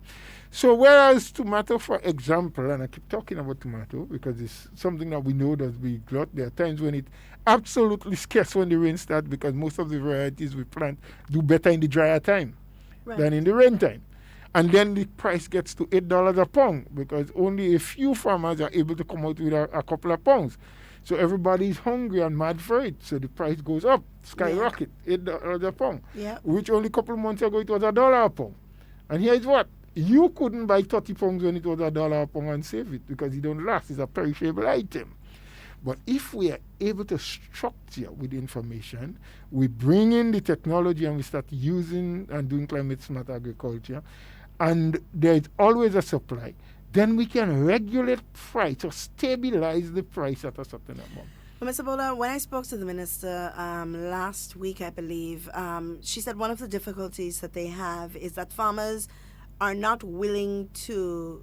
Speaker 5: So whereas tomato, for example, and I keep talking about tomato because it's something that we know does be glut. There are times when it absolutely scarce when the rain starts because most of the varieties we plant do better in the drier time than in the rain time. And then the price gets to $8 a pound because only a few farmers are able to come out with a couple of pounds. So everybody is hungry and mad for it. So the price goes up, skyrocket, $8 a pound.
Speaker 4: Yeah.
Speaker 5: Which only a couple of months ago it was $1 a pound. And here's what. You couldn't buy 30 pounds when it was $1 a pound and save it because it don't last. It's a perishable item. But if we are able to structure with information, we bring in the technology and we start using and doing climate smart agriculture, and there is always a supply, then we can regulate price or stabilize the price at a certain amount.
Speaker 4: Well, Mr. Bola, when I spoke to the minister last week, I believe, she said one of the difficulties that they have is that farmers are not willing to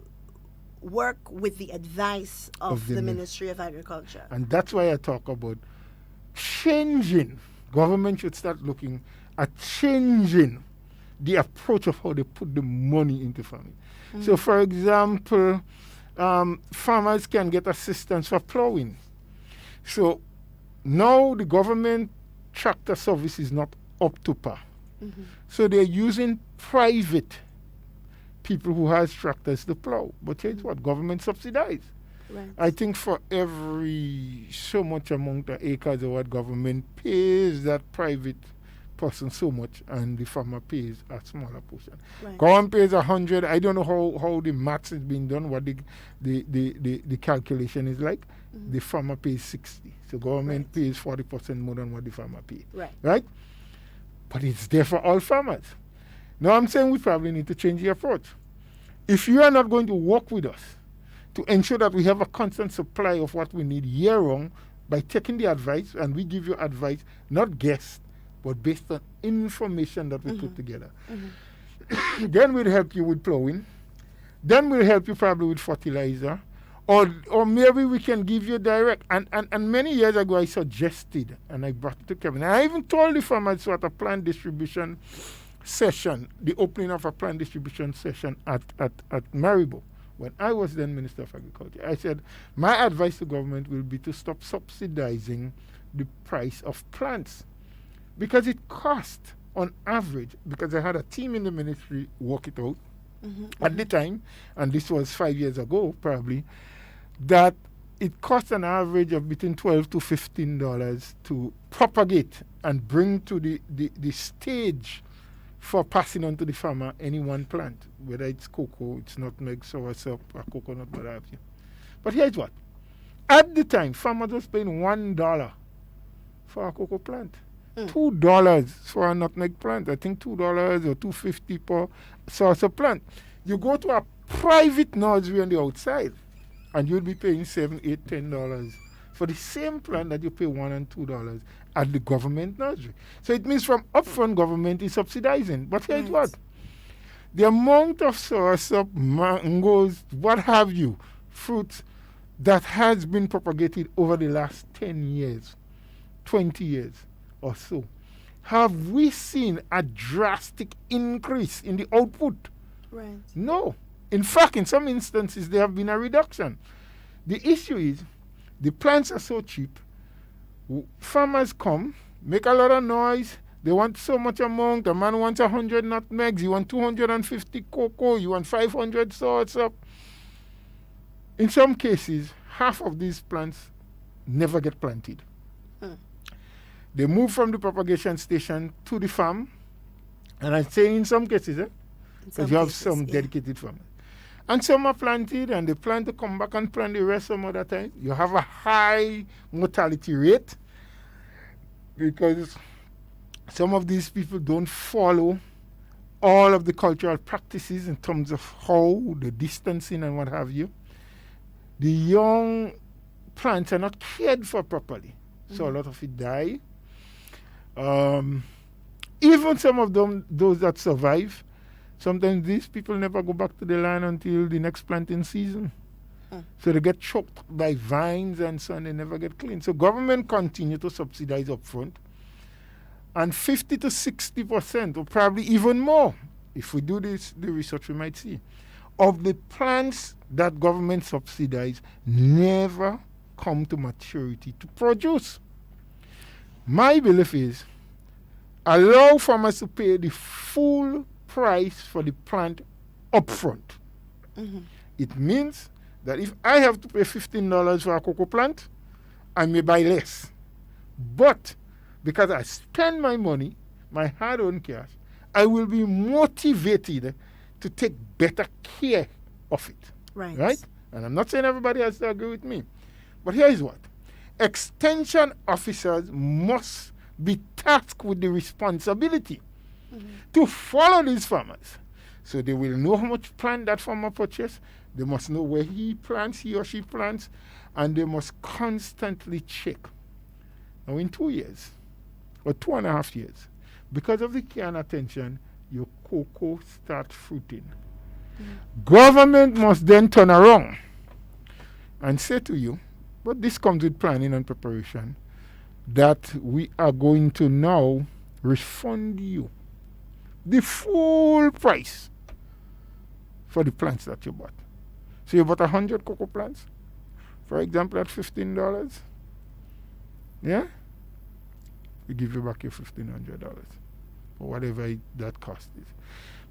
Speaker 4: work with the advice of the Ministry of Agriculture.
Speaker 5: And that's why I talk about changing. Government should start looking at changing the approach of how they put the money into farming. So, for example, farmers can get assistance for plowing. So now the government tractor service is not up to par. So they're using private people who has tractors to plow. But here's what government subsidize.
Speaker 4: Right.
Speaker 5: I think for every so much amount of acres or what government pays that private person so much and the farmer pays a smaller portion.
Speaker 4: Right.
Speaker 5: Government pays 100. I don't know how the maths is being done, what the calculation is like. The farmer pays 60. So government pays 40% more than what the farmer pays. Right? But it's there for all farmers. Now I'm saying we probably need to change the approach. If you are not going to work with us to ensure that we have a constant supply of what we need year round by taking the advice, and we give you advice, not guessed, but based on information that we put together. Then we'll help you with plowing. Then we'll help you probably with fertilizer. Or maybe we can give you direct. And many years ago I suggested, and I brought it to Kevin, and I even told the farmers at a plant distribution session, the opening of a plant distribution session at Maribo, when I was then Minister of Agriculture. I said, my advice to government will be to stop subsidizing the price of plants. Because it cost, on average, because I had a team in the ministry work it out at the time, and this was 5 years ago probably, that it cost an average of between $12 to $15 to propagate and bring to the stage for passing on to the farmer any one plant, whether it's cocoa, it's nutmeg, soursop, or coconut, what have you. But here's what. At the time, farmers was paying $1 for a cocoa plant. $2 for a nutmeg plant. I think $2 or $2.50 per soursop plant. You go to a private nursery on the outside, and you'll be paying $7, $8, $10 for the same plant that you pay $1 and $2 at the government nursery. So it means from upfront government is subsidizing. But here's what. The amount of soursop, mangoes, what have you, fruits that has been propagated over the last 10 years, 20 years or so, have we seen a drastic increase in the output?
Speaker 4: Right.
Speaker 5: No. In fact, in some instances, there have been a reduction. The issue is the plants are so cheap. Farmers come, make a lot of noise. They want so much amount. A man wants 100 nutmegs. You want 250 cocoa. You want 500 soursop. In some cases, half of these plants never get planted. They move from the propagation station to the farm. And I say in some cases, because you have some dedicated farmers. And some are planted, and they plan to come back and plant the rest some other time. You have a high mortality rate because some of these people don't follow all of the cultural practices in terms of how, the distancing and what have you. The young plants are not cared for properly, so a lot of it die. Even some of them, those that survive, sometimes these people never go back to the land until the next planting season. So they get choked by vines and so on, they never get clean. So government continue to subsidize up front. And 50 to 60%, or probably even more, if we do this, the research we might see, of the plants that government subsidize never come to maturity to produce. My belief is allow farmers to pay the full price for the plant upfront. It means that if I have to pay $15 for a cocoa plant, I may buy less. But because I spend my money, my hard-earned cash, I will be motivated to take better care of it. Right? And I'm not saying everybody has to agree with me. But here is what. Extension officers must be tasked with the responsibility to follow these farmers. So they will know how much plant that farmer purchased. They must know where he or she plants, and they must constantly check. Now in 2 years, or 2.5 years, because of the care and attention, your cocoa starts fruiting. Government must then turn around and say to you, but this comes with planning and preparation, that we are going to now refund you the full price for the plants that you bought. So you bought 100 cocoa plants, for example, at $15. Yeah? We give you back your $1,500 or whatever that cost is.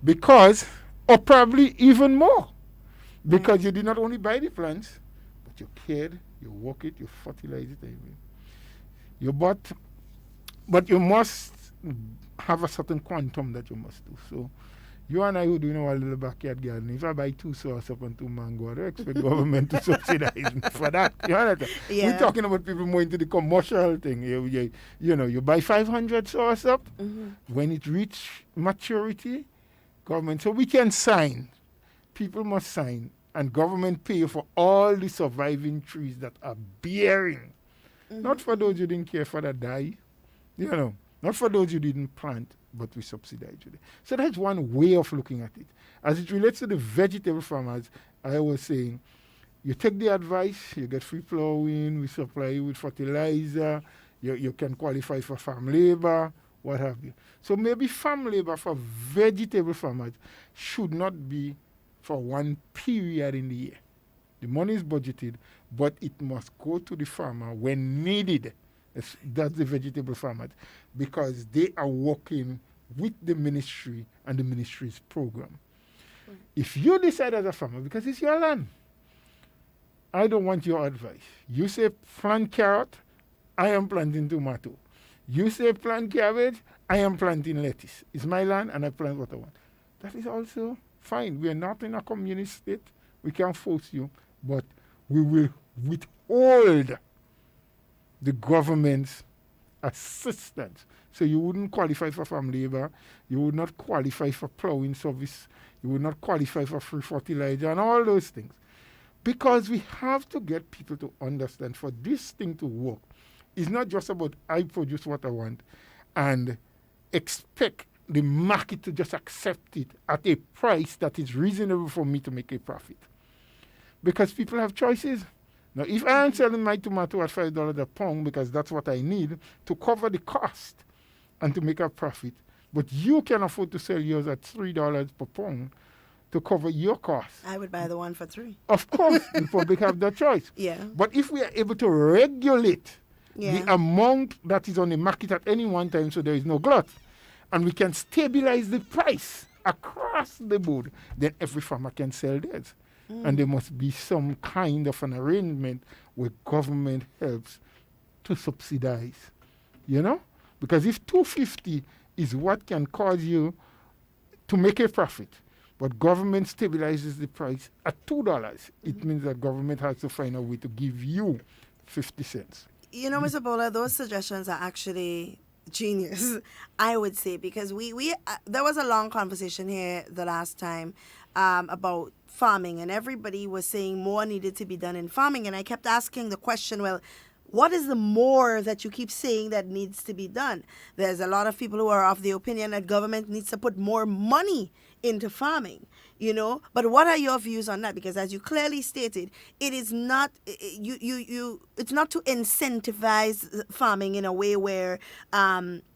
Speaker 5: Because, or probably even more, because you did not only buy the plants, but you cared, you work it, you fertilize it, you bought, but you must have a certain quantum that you must do. So you and I who do our little backyard garden, if I buy 2 soursop and 2 mango, I don't expect government to subsidize me for that. You understand? We're talking about people more into the commercial thing. You buy 500 soursop, when it reach maturity, government, so we can sign. People must sign, and government pay for all the surviving trees that are bearing. Not for those who didn't care for that die, not for those who didn't plant, but we subsidize it. So that's one way of looking at it. As it relates to the vegetable farmers, I was saying, you take the advice, you get free plowing, we supply you with fertilizer, you can qualify for farm labor, what have you. So maybe farm labor for vegetable farmers should not be for one period in the year. The money is budgeted, but it must go to the farmer when needed. That's the vegetable farmers, because they are working with the ministry and the ministry's program. If you decide as a farmer, because it's your land, I don't want your advice. You say plant carrot, I am planting tomato. You say plant cabbage, I am planting lettuce. It's my land and I plant what I want. That is also fine. We are not in a communist state. We can't force you, but we will withhold the government's assistance. So you wouldn't qualify for farm labor, you would not qualify for plowing service, you would not qualify for free fertilizer and all those things. Because we have to get people to understand, for this thing to work, it's not just about I produce what I want and expect the market to just accept it at a price that is reasonable for me to make a profit. Because people have choices. Now, if I am selling my tomato at $5 a pound because that's what I need to cover the cost and to make a profit, but you can afford to sell yours at $3 per pound to cover your costs.
Speaker 4: I would buy the one for $3.
Speaker 5: Of course, the public have that choice.
Speaker 4: Yeah.
Speaker 5: But if we are able to regulate the amount that is on the market at any one time so there is no glut, and we can stabilize the price across the board, then every farmer can sell theirs. And there must be some kind of an arrangement where government helps to subsidize, Because if $2.50 is what can cause you to make a profit, but government stabilizes the price at $2, it means that government has to find a way to give you 50 cents.
Speaker 4: Mr. Bola, those suggestions are actually genius, I would say, because we there was a long conversation here the last time about farming, and everybody was saying more needed to be done in farming, and I kept asking the question, well, what is the more that you keep saying that needs to be done? There's a lot of people who are of the opinion that government needs to put more money into farming, you know. But what are your views on that? Because as you clearly stated, it is not it's not to incentivize farming in a way where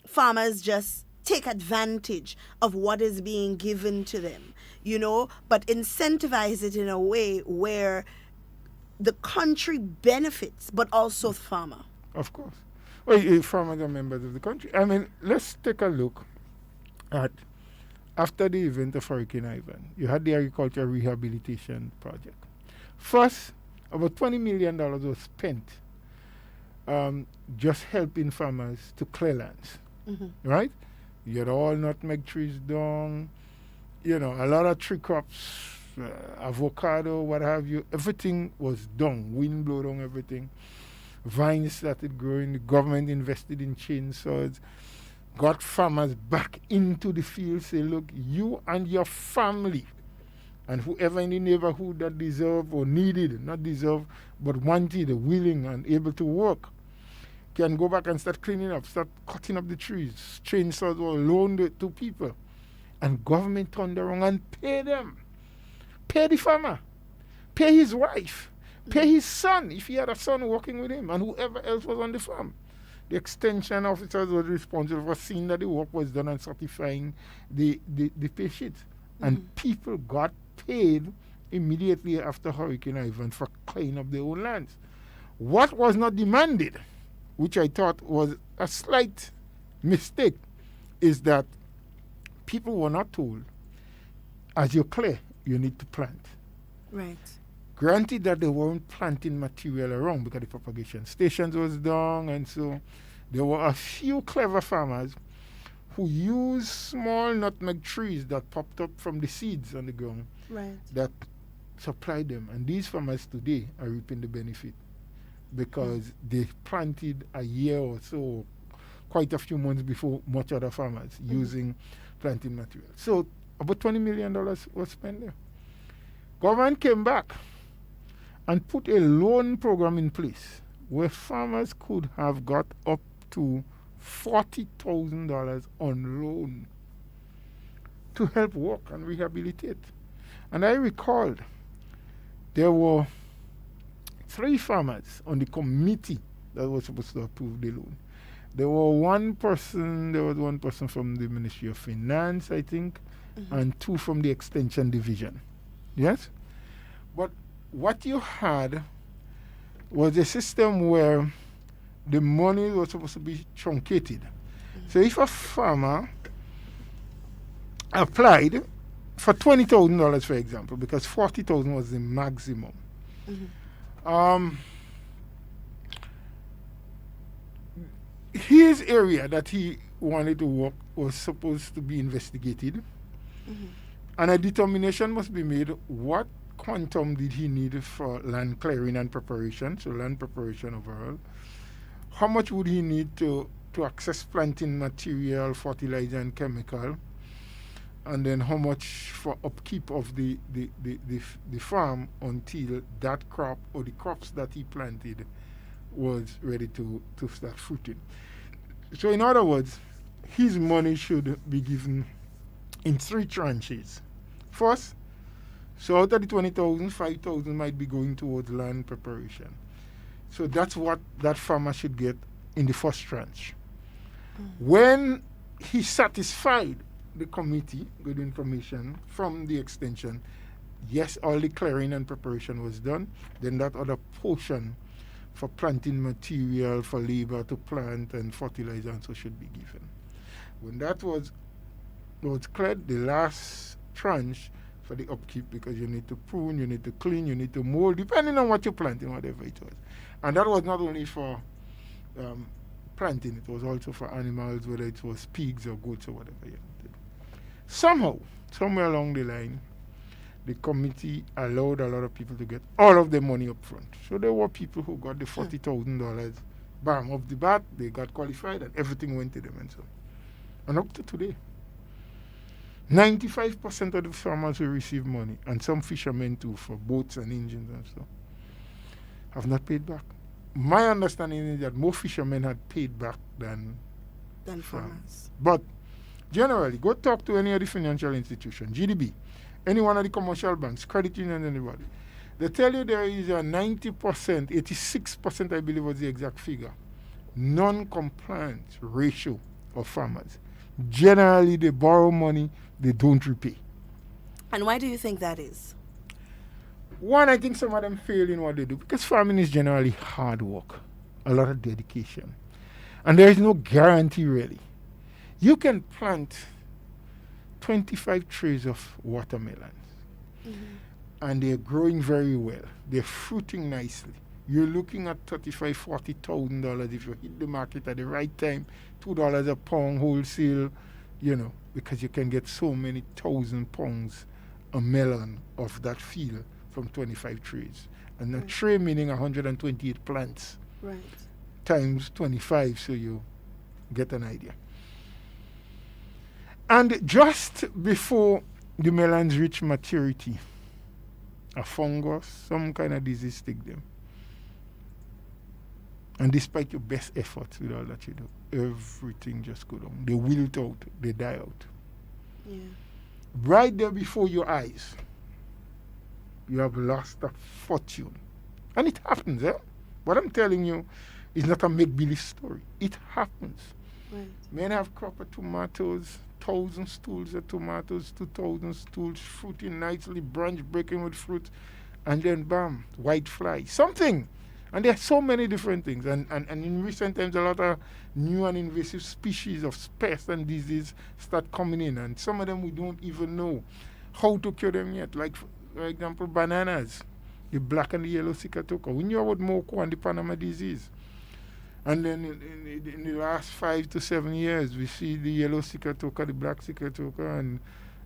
Speaker 4: farmers just take advantage of what is being given to them, you know, but incentivize it in a way where the country benefits, but also the farmer.
Speaker 5: Of course. Well, farmers are members of the country. I mean, let's take a look at after the event of Hurricane Ivan, you had the agriculture rehabilitation project. First, about $20 million was spent just helping farmers to clear lands, right? You had all nutmeg trees down, you know, a lot of tree crops, avocado, what have you. Everything was done. Wind blew down everything. Vines started growing. The government invested in chainsaws, got farmers back into the field, say, look, you and your family and whoever in the neighborhood that deserve or needed, not deserve, but wanted, willing and able to work, can go back and start cleaning up, start cutting up the trees. Chainsaws were loaned to people. And government turned around and paid them. Pay the farmer. Pay his wife. Pay his son, if he had a son working with him, and whoever else was on the farm. The extension officers were responsible for seeing that the work was done and certifying the pay sheets. And people got paid immediately after Hurricane Ivan for cleaning up their own lands. What was not demanded, which I thought was a slight mistake, is that people were not told, as you clear, you need to plant.
Speaker 4: Right.
Speaker 5: Granted that they weren't planting material around because the propagation stations was down, and so there were a few clever farmers who used small nutmeg trees that popped up from the seeds on the ground that supplied them. And these farmers today are reaping the benefit because they planted a year or so, quite a few months before much other farmers using planting material. So about $20 million was spent there. Government came back and put a loan program in place where farmers could have got up to $40,000 on loan to help work and rehabilitate. And I recalled there were 3 farmers on the committee that was supposed to approve the loan. There was one person from the Ministry of Finance, I think, and 2 from the Extension Division. Yes? But what you had was a system where the money was supposed to be truncated. So if a farmer applied for $20,000, for example, because $40,000 was the maximum, his area that he wanted to work was supposed to be investigated, and a determination must be made what quantum did he need for land clearing and preparation, so land preparation overall. How much would he need to access planting material, fertilizer and chemical, and then how much for upkeep of the farm until that crop or the crops that he planted was ready to start fruiting. So in other words, his money should be given in 3 tranches. First, so out of the 20,000, 5,000 might be going towards land preparation. So that's what that farmer should get in the first tranche. When he satisfied the committee with information from the extension, yes, all the clearing and preparation was done, then that other portion for planting material, for labor to plant and fertilizer and so should be given. When that was cleared, the last tranche for the upkeep, because you need to prune, you need to clean, you need to mold, depending on what you're planting, whatever it was. And that was not only for planting, it was also for animals, whether it was pigs or goats or whatever you wanted. Somehow, somewhere along the line, the committee allowed a lot of people to get all of their money up front. So there were people who got the $40,000, bam, off the bat, they got qualified and everything went to them and so on. And up to today, 95% of the farmers who receive money, and some fishermen too, for boats and engines and stuff, have not paid back. My understanding is that more fishermen had paid back than
Speaker 4: farmers.
Speaker 5: But Generally, go talk to any of the financial institutions, GDB, any one of the commercial banks, credit union, anybody. They tell you there is a 90%, 86%, I believe was the exact figure, non-compliance ratio of farmers. Generally, they borrow money, they don't repay.
Speaker 4: And why do you think that is?
Speaker 5: One, I think some of them fail in what they do because farming is generally hard work, a lot of dedication. And there is no guarantee really. You can plant 25 trays of watermelons and they're growing very well. They're fruiting nicely. You're looking at $35,000, $40,000 if you hit the market at the right time, $2 a pound wholesale, because you can get so many 1,000 pounds a melon of that field from 25 trees. And a tray meaning 128 plants times 25, so you get an idea. And just before the melons reach maturity, a fungus, some kind of disease take them. And despite your best efforts with all that you do, everything just goes down. They wilt out, they die out.
Speaker 4: Yeah.
Speaker 5: Right there before your eyes, you have lost a fortune. And it happens, eh? What I'm telling you is not a make-believe story. It happens.
Speaker 4: Right.
Speaker 5: Men have crop of tomatoes, 1,000 stools of tomatoes, 2,000 stools, fruiting nicely, branch breaking with fruit, and then bam, white fly, something. And there are so many different things. And in recent times, a lot of new and invasive species of pests and disease start coming in. And some of them we don't even know how to cure them yet. Like, for example, bananas, the black and the yellow cickatoka. We knew about Moko and the Panama disease. And then in the last 5 to 7 years, we see the yellow cickatoka, the black cickatoka, and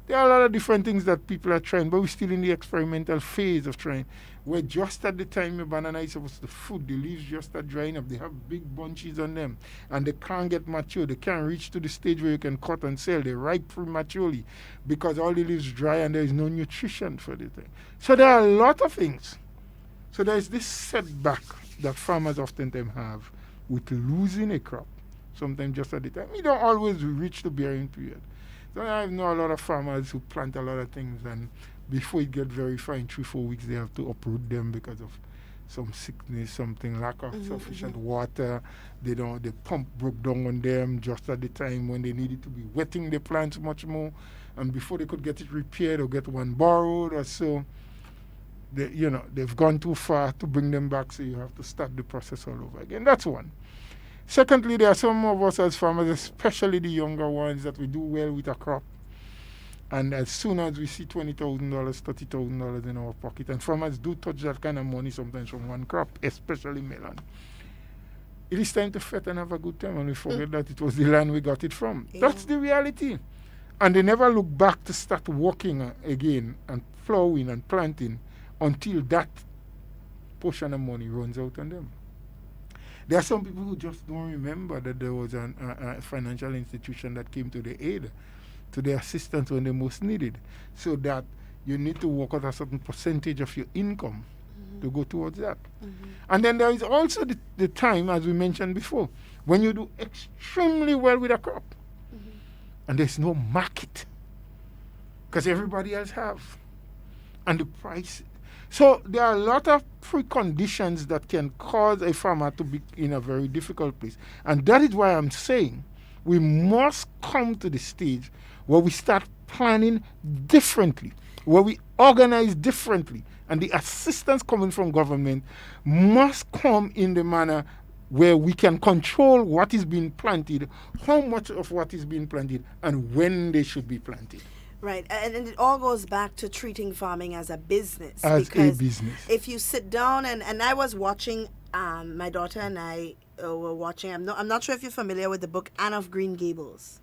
Speaker 5: there are a lot of different things that people are trying, but we're still in the experimental phase of trying. Where just at the time your banana is supposed to fruit, the leaves just start drying up. They have big bunches on them, and they can't get mature. They can't reach to the stage where you can cut and sell. They ripe prematurely because all the leaves dry and there is no nutrition for the thing. So there are a lot of things. So there is this setback that farmers oftentimes have with losing a crop, sometimes just at the time. You don't always reach the bearing period. So I know a lot of farmers who plant a lot of things, and before it gets very fine, 3-4 weeks, they have to uproot them because of some sickness, something, lack of sufficient water. The pump broke down on them just at the time when they needed to be wetting the plants much more, and before they could get it repaired or get one borrowed or so, they've gone too far to bring them back, so you have to start the process all over again. That's one. Secondly, there are some of us as farmers, especially the younger ones, that we do well with a crop. And as soon as we see $20,000, $30,000 in our pocket, and farmers do touch that kind of money sometimes from one crop, especially melon, it is time to fete and have a good time, and we forget that it was the land we got it from. Yeah. That's the reality. And they never look back to start working again and plowing and planting until that portion of money runs out on them. There are some people who just don't remember that there was a financial institution that came to their aid, to their assistance when they most needed, so that you need to work out a certain percentage of your income to go towards that. And then there is also the time, as we mentioned before, when you do extremely well with a crop and there's no market because everybody else have, and the price. So there are a lot of preconditions that can cause a farmer to be in a very difficult place. And that is why I'm saying we must come to the stage where we start planning differently, where we organize differently, and the assistance coming from government must come in the manner where we can control what is being planted, how much of what is being planted, and when they should be planted.
Speaker 4: Right, and it all goes back to treating farming as a business.
Speaker 5: As a business.
Speaker 4: If you sit down, and I was watching, my daughter and I were watching, I'm not sure if you're familiar with the book Anne of Green Gables.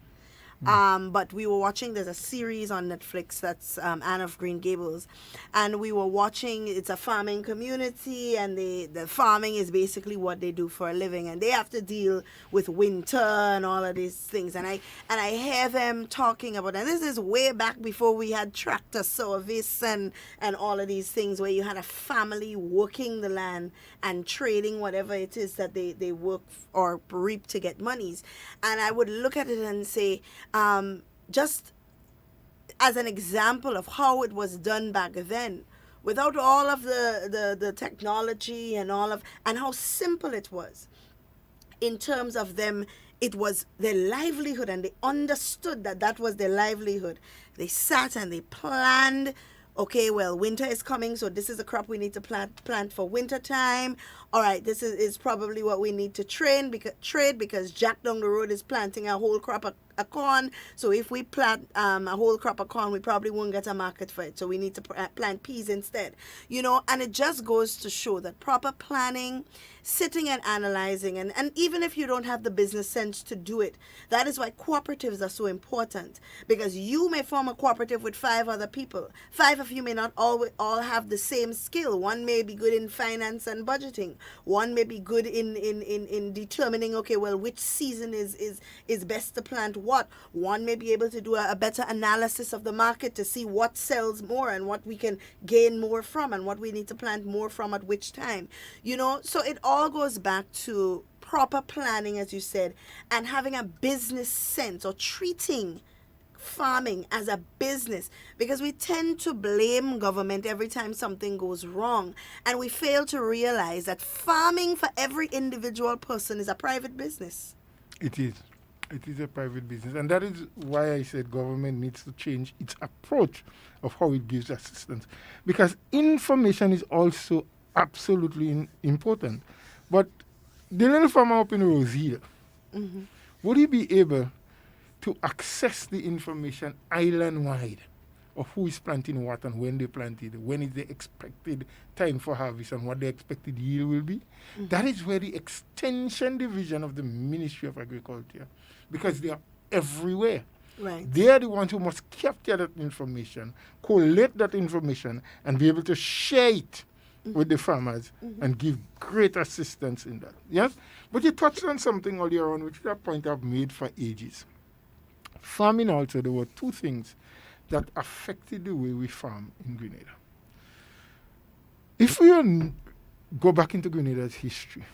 Speaker 4: But we were watching, there's a series on Netflix that's Anne of Green Gables, and we were watching, it's a farming community, and the farming is basically what they do for a living, and they have to deal with winter and all of these things, and I hear them talking about, and this is way back before we had tractor service and all of these things, where you had a family working the land and trading whatever it is that they work or reap to get monies. And I would look at it and say, just as an example of how it was done back then, without all of the technology and all of, and how simple it was in terms of them. It was their livelihood, and they understood that that was their livelihood. They sat and they planned. Okay, well, winter is coming, so this is a crop we need to plant for winter time. All right, this is probably what we need to trade because Jack down the road is planting a whole crop of corn. So if we plant a whole crop of corn, we probably won't get a market for it. So we need to plant peas instead. And it just goes to show that proper planning, sitting and analyzing, and even if you don't have the business sense to do it, that is why cooperatives are so important, because you may form a cooperative with 5 other people. 5 of you may not all have the same skill. One may be good in finance and budgeting. One may be good in determining, okay, well, which season is best to plant what. One may be able to do a better analysis of the market to see what sells more and what we can gain more from and what we need to plant more from at which time. So it all goes back to proper planning, as you said, and having a business sense, or treating farming as a business, because we tend to blame government every time something goes wrong, and we fail to realize that farming for every individual person is a private business.
Speaker 5: It is a private business, and that is why I said government needs to change its approach of how it gives assistance, because information is also absolutely important. But the little farmer up in Rosehill, would he be able to access the information island-wide of who is planting what and when they planted, when is the expected time for harvest and what the expected yield will be? That is where the extension division of the Ministry of Agriculture, because they are everywhere.
Speaker 4: Right.
Speaker 5: They are the ones who must capture that information, collect that information, and be able to share it with the farmers and give great assistance in that. Yes? But you touched on something earlier on, which is a point I've made for ages. Farming also, there were 2 things that affected the way we farm in Grenada. If we go back into Grenada's history,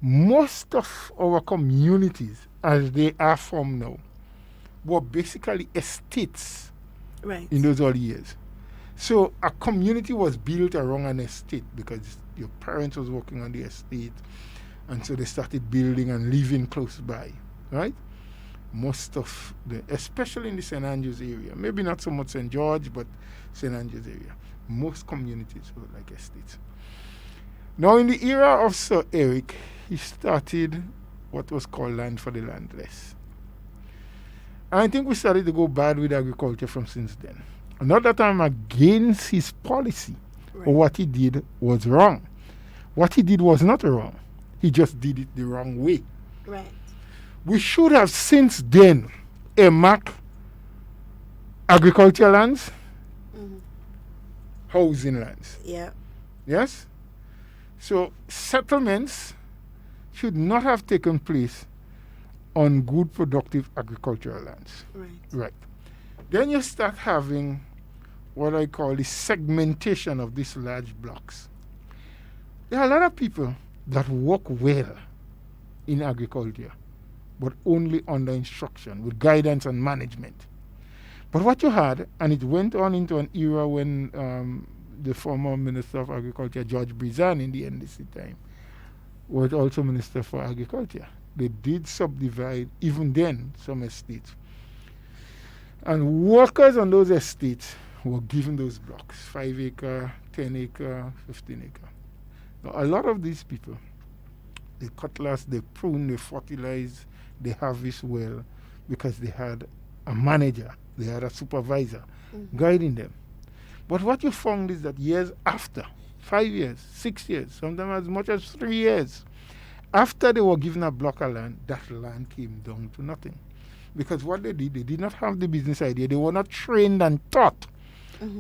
Speaker 5: most of our communities, as they are formed now, were basically estates in those early years. So a community was built around an estate because your parents was working on the estate, and so they started building and living close by, right? Most of especially in the St. Andrews area, maybe not so much St. George, but St. Andrews area, most communities were like estates. Now, in the era of Sir Eric, he started what was called land for the landless. And I think we started to go bad with agriculture from since then. Not that I'm against his policy, or what he did was wrong. What he did was not wrong. He just did it the wrong way.
Speaker 4: Right.
Speaker 5: We should have since then earmarked agricultural lands, housing lands.
Speaker 4: Yeah.
Speaker 5: Yes? So settlements should not have taken place on good, productive agricultural lands. Right. Then you start having what I call the segmentation of these large blocks. There are a lot of people that work well in agriculture, but only under instruction, with guidance and management. But what you had, and it went on into an era when the former Minister of Agriculture, George Brizan, in the NDC time, was also Minister for Agriculture. They did subdivide, even then, some estates. And workers on those estates were given those blocks, 5 acre, 10 acre, 15 acre. Now, a lot of these people, they cutlass, they prune, they fertilize, they harvest well because they had a manager, they had a supervisor guiding them. But what you found is that years after, 5 years, 6 years, sometimes as much as 3 years, after they were given a block of land, that land came down to nothing. Because what they did not have the business idea. They were not trained and taught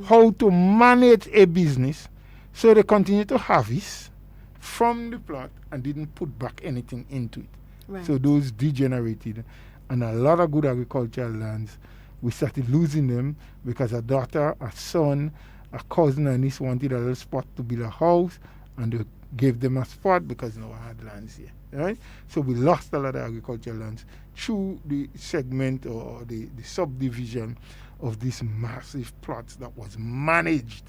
Speaker 5: how to manage a business. So they continued to harvest from the plot and didn't put back anything into it.
Speaker 4: Right.
Speaker 5: So those degenerated. And a lot of good agricultural lands, we started losing them because a daughter, a son, a cousin, and niece wanted a little spot to build a house, and they gave them a spot because no one had lands here. Right? So we lost a lot of agricultural lands through the segment or the subdivision of these massive plots that was managed,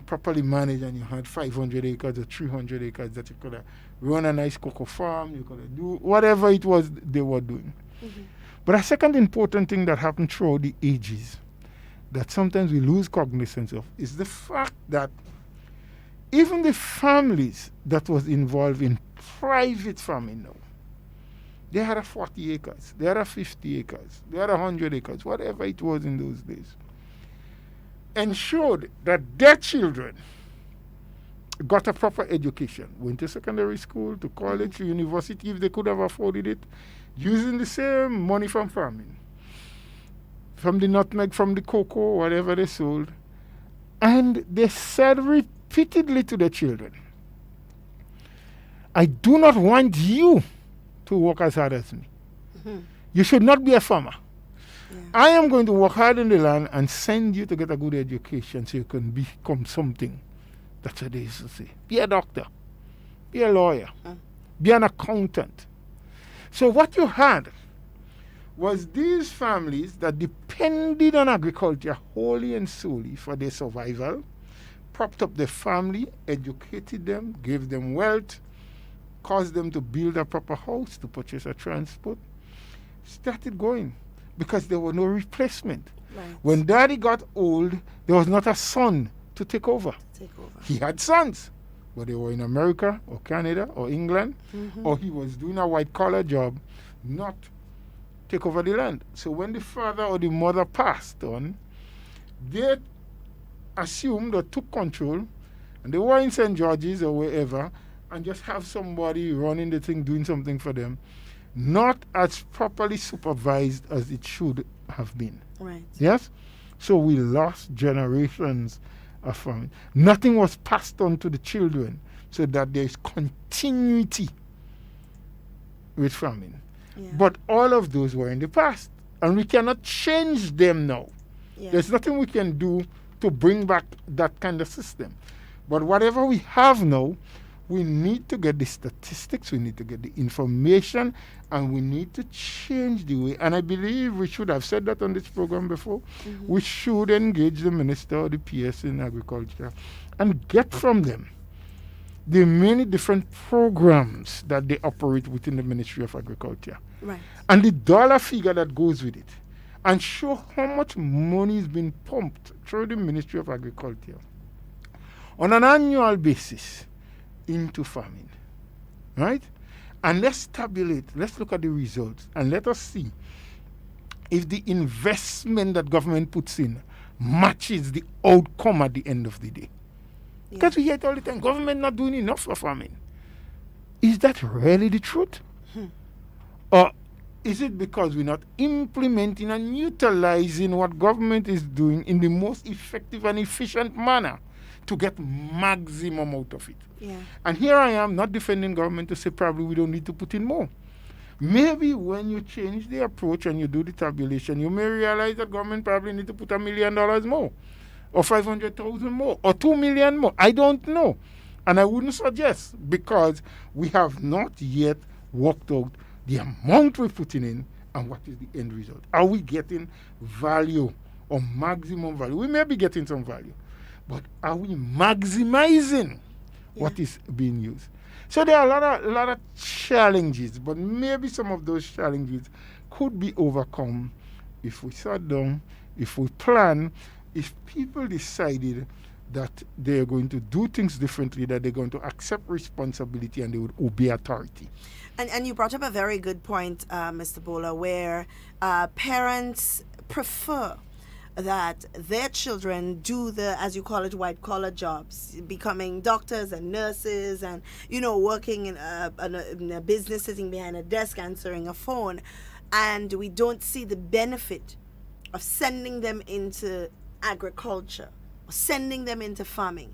Speaker 5: properly managed, and you had 500 acres or 300 acres that you could have run a nice cocoa farm, you could have do whatever it was they were doing. Mm-hmm. But a second important thing that happened throughout the ages that sometimes we lose cognizance of is the fact that even the families that was involved in private farming now, they had a 40 acres, they had a 50 acres, they had 100 acres, whatever it was in those days, ensured that their children got a proper education, went to secondary school, to college, to university, if they could have afforded it, using the same money from farming, from the nutmeg, from the cocoa, whatever they sold. And they said repeatedly to their children, I do not want you to work as hard as me. Mm-hmm. You should not be a farmer. Yeah. I am going to work hard in the land and send you to get a good education so you can become something. That's what they used to say. Be a doctor. Be a lawyer. Be an accountant. So what you had was these families that depended on agriculture wholly and solely for their survival, propped up their family, educated them, gave them wealth, caused them to build a proper house, to purchase a transport, started going because there were no replacement. Right. When daddy got old, there was not a son to take over. He had sons, but they were in America or Canada or England, or he was doing a white-collar job, not take over the land. So when the father or the mother passed on, they assumed or took control, and they were in St. George's or wherever, and just have somebody running the thing, doing something for them, not as properly supervised as it should have been.
Speaker 4: Right.
Speaker 5: Yes? So we lost generations of farming. Nothing was passed on to the children so that there is continuity with farming. Yeah. But all of those were in the past, and we cannot change them now. Yeah. There's nothing we can do to bring back that kind of system. But whatever we have now, we need to get the statistics, we need to get the information, and we need to change the way. And I believe we should have said that on this program before. We should engage the minister or the PS in agriculture and get from them the many different programs that they operate within the Ministry of Agriculture.
Speaker 4: Right.
Speaker 5: And the dollar figure that goes with it. And show how much money is being pumped through the Ministry of Agriculture on an annual basis into farming, right? And let's tabulate, let's look at the results, and let us see if the investment that government puts in matches the outcome at the end of the day. Yeah. Because we hear it all the time, government not doing enough for farming. Is that really the truth? Or is it because we're not implementing and utilizing what government is doing in the most effective and efficient manner to get maximum out of it?
Speaker 4: Yeah.
Speaker 5: And here I am not defending government to say probably we don't need to put in more. Maybe when you change the approach and you do the tabulation, you may realize that government probably need to put $1 million more, or 500,000 more, or 2 million more. I don't know. And I wouldn't suggest, because we have not yet worked out the amount we're putting in and what is the end result. Are we getting value or maximum value? We may be getting some value, but are we maximizing what is being used? So there are a lot of challenges, but maybe some of those challenges could be overcome if we sat down, if we plan, if people decided that they're going to do things differently, that they're going to accept responsibility and they would obey authority.
Speaker 4: And you brought up a very good point, Mr. Bola, where parents prefer that their children do the, as you call it, white-collar jobs, becoming doctors and nurses and, working in a business, sitting behind a desk, answering a phone. And we don't see the benefit of sending them into agriculture, or sending them into farming.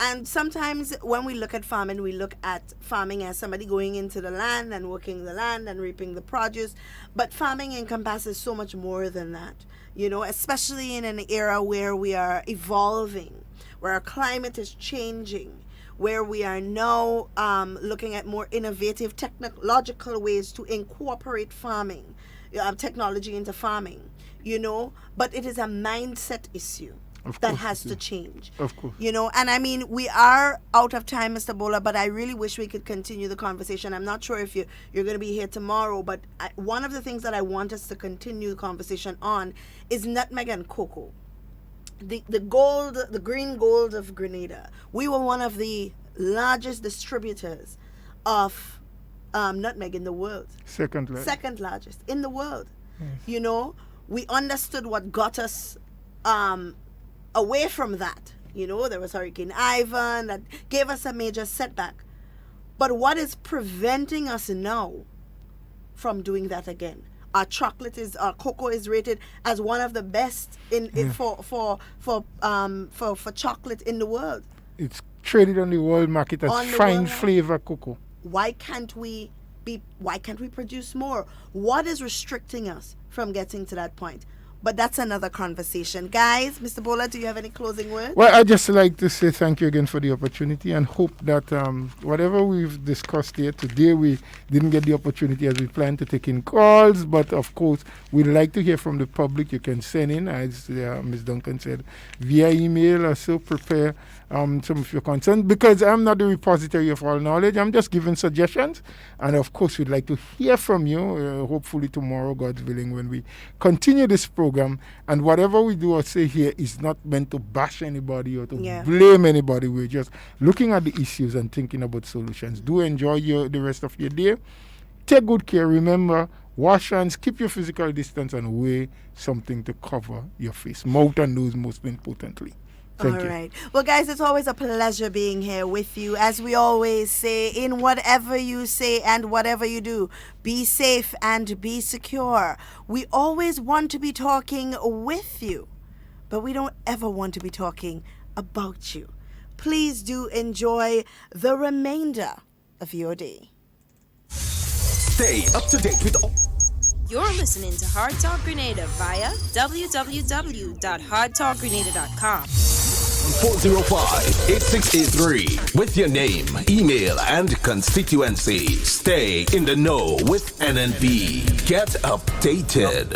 Speaker 4: And sometimes when we look at farming, we look at farming as somebody going into the land and working the land and reaping the produce. But farming encompasses so much more than that, especially in an era where we are evolving, where our climate is changing, where we are now looking at more innovative technological ways to incorporate farming, technology into farming, but it is a mindset issue that has to change.
Speaker 5: Of course.
Speaker 4: And I mean, we are out of time, Mr. Bola, but I really wish we could continue the conversation. I'm not sure if you're going to be here tomorrow, but one of the things that I want us to continue the conversation on is nutmeg and cocoa. The green gold of Grenada. We were one of the largest distributors of nutmeg in the world.
Speaker 5: Second
Speaker 4: largest in the world. Yes. We understood what got us away from that. There was Hurricane Ivan that gave us a major setback. But what is preventing us now from doing that again? Our cocoa is rated as one of the best for chocolate in the world.
Speaker 5: It's traded on the world market as fine flavor cocoa.
Speaker 4: Why can't we produce more? What is restricting us from getting to that point? But that's another conversation. Guys, Mr. Bola, do you have any closing words?
Speaker 5: Well, I'd just like to say thank you again for the opportunity and hope that whatever we've discussed here today, we didn't get the opportunity as we planned to take in calls. But, of course, we'd like to hear from the public. You can send in, as Ms. Duncan said, via email or so. Prepare some of your concerns. Because I'm not the repository of all knowledge. I'm just giving suggestions. And, of course, we'd like to hear from you, hopefully tomorrow, God's willing, when we continue this program. And whatever we do or say here is not meant to bash anybody or to blame anybody. We're just looking at the issues and thinking about solutions. Do enjoy the rest of your day. Take good care. Remember, wash hands, keep your physical distance, and wear something to cover your face. Mouth and nose, most importantly. Thank you.
Speaker 4: Right. Well, guys, it's always a pleasure being here with you. As we always say, in whatever you say and whatever you do, be safe and be secure. We always want to be talking with you, but we don't ever want to be talking about you. Please do enjoy the remainder of your day.
Speaker 6: Stay up to date with all.
Speaker 7: You're listening to Hard Talk Grenada via www.hardtalkgrenada.com.
Speaker 6: 405-8683 with your name, email, and constituency. Stay in the know with NNP. Get updated.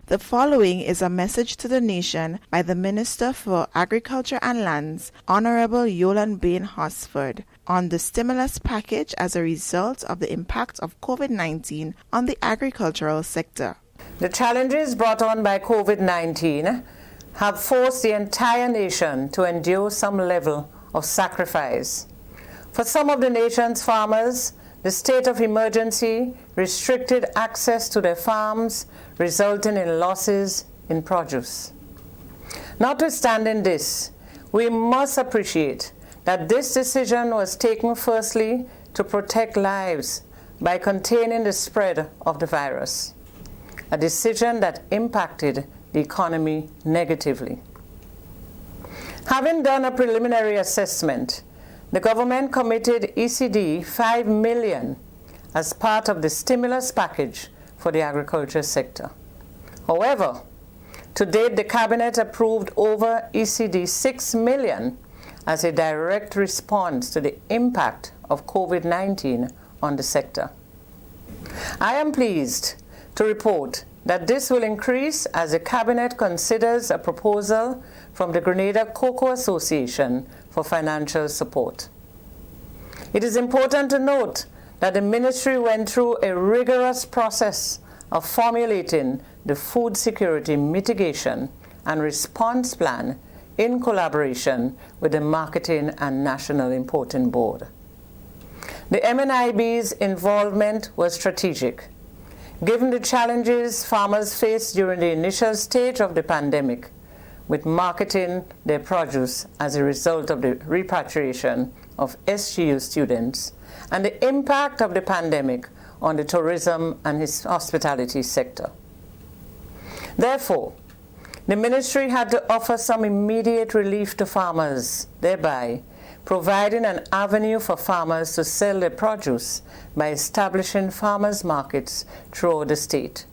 Speaker 8: The following is a message to the nation by the Minister for Agriculture and Lands, Honorable Yolan Bain Hosford, on the stimulus package as a result of the impact of COVID-19 on the agricultural sector.
Speaker 9: The challenges brought on by COVID-19 have forced the entire nation to endure some level of sacrifice. For some of the nation's farmers, the state of emergency restricted access to their farms, resulting in losses in produce. Notwithstanding this, we must appreciate that this decision was taken firstly to protect lives by containing the spread of the virus, a decision that impacted the economy negatively. Having done a preliminary assessment, the government committed ECD 5 million as part of the stimulus package for the agriculture sector. However, to date, the Cabinet approved over ECD 6 million as a direct response to the impact of COVID-19 on the sector. I am pleased to report that this will increase as the Cabinet considers a proposal from the Grenada Cocoa Association for financial support. It is important to note that the Ministry went through a rigorous process of formulating the Food Security Mitigation and Response Plan in collaboration with the Marketing and National Importing Board. The MNIB's involvement was strategic, given the challenges farmers faced during the initial stage of the pandemic with marketing their produce as a result of the repatriation of SGU students and the impact of the pandemic on the tourism and hospitality sector. Therefore, the ministry had to offer some immediate relief to farmers, thereby providing an avenue for farmers to sell their produce by establishing farmers' markets throughout the state.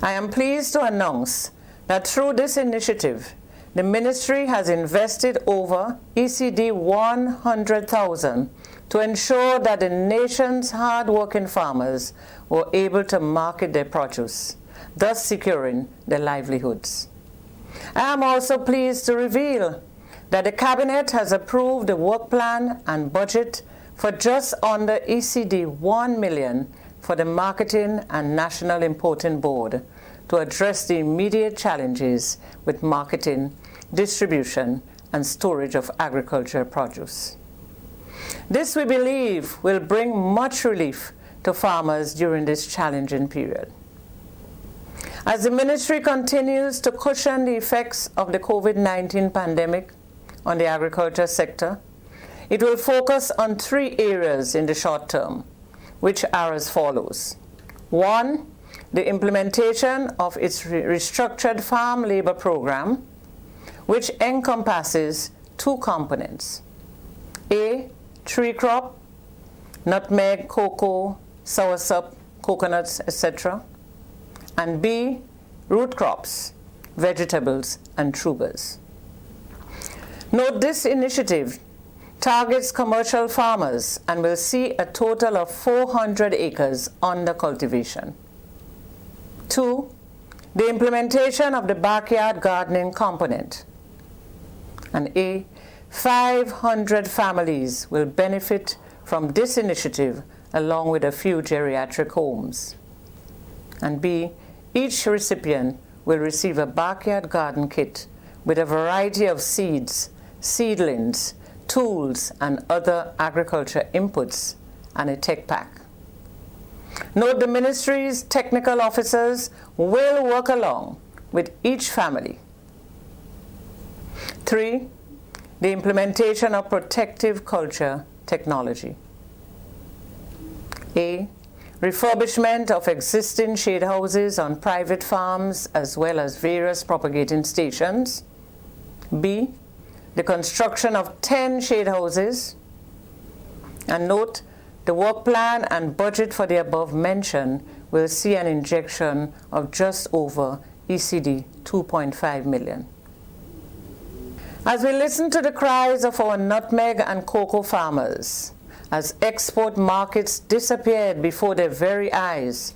Speaker 9: I am pleased to announce that through this initiative, the ministry has invested over ECD 100,000 to ensure that the nation's hard-working farmers were able to market their produce, thus securing their livelihoods. I am also pleased to reveal that the Cabinet has approved the work plan and budget for just under ECD 1 million for the Marketing and National Importing Board to address the immediate challenges with marketing, distribution, and storage of agricultural produce. This, we believe, will bring much relief to farmers during this challenging period. As the ministry continues to cushion the effects of the COVID-19 pandemic on the agriculture sector, it will focus on 3 areas in the short term, which are as follows. 1, the implementation of its restructured farm labor program, which encompasses 2 components: A, tree crop, nutmeg, cocoa, soursop, coconuts, etc., and B, root crops, vegetables, and tubers. Note, this initiative targets commercial farmers and will see a total of 400 acres under cultivation. 2, the implementation of the backyard gardening component. And A, 500 families will benefit from this initiative along with a few geriatric homes. And B, each recipient will receive a backyard garden kit with a variety of seeds, seedlings, tools, and other agriculture inputs, and a tech pack. Note, the ministry's technical officers will work along with each family. 3, the implementation of protective culture technology. A, refurbishment of existing shade houses on private farms as well as various propagating stations. B, the construction of 10 shade houses. And note, the work plan and budget for the above mentioned will see an injection of just over ECD 2.5 million. As we listen to the cries of our nutmeg and cocoa farmers, as export markets disappeared before their very eyes,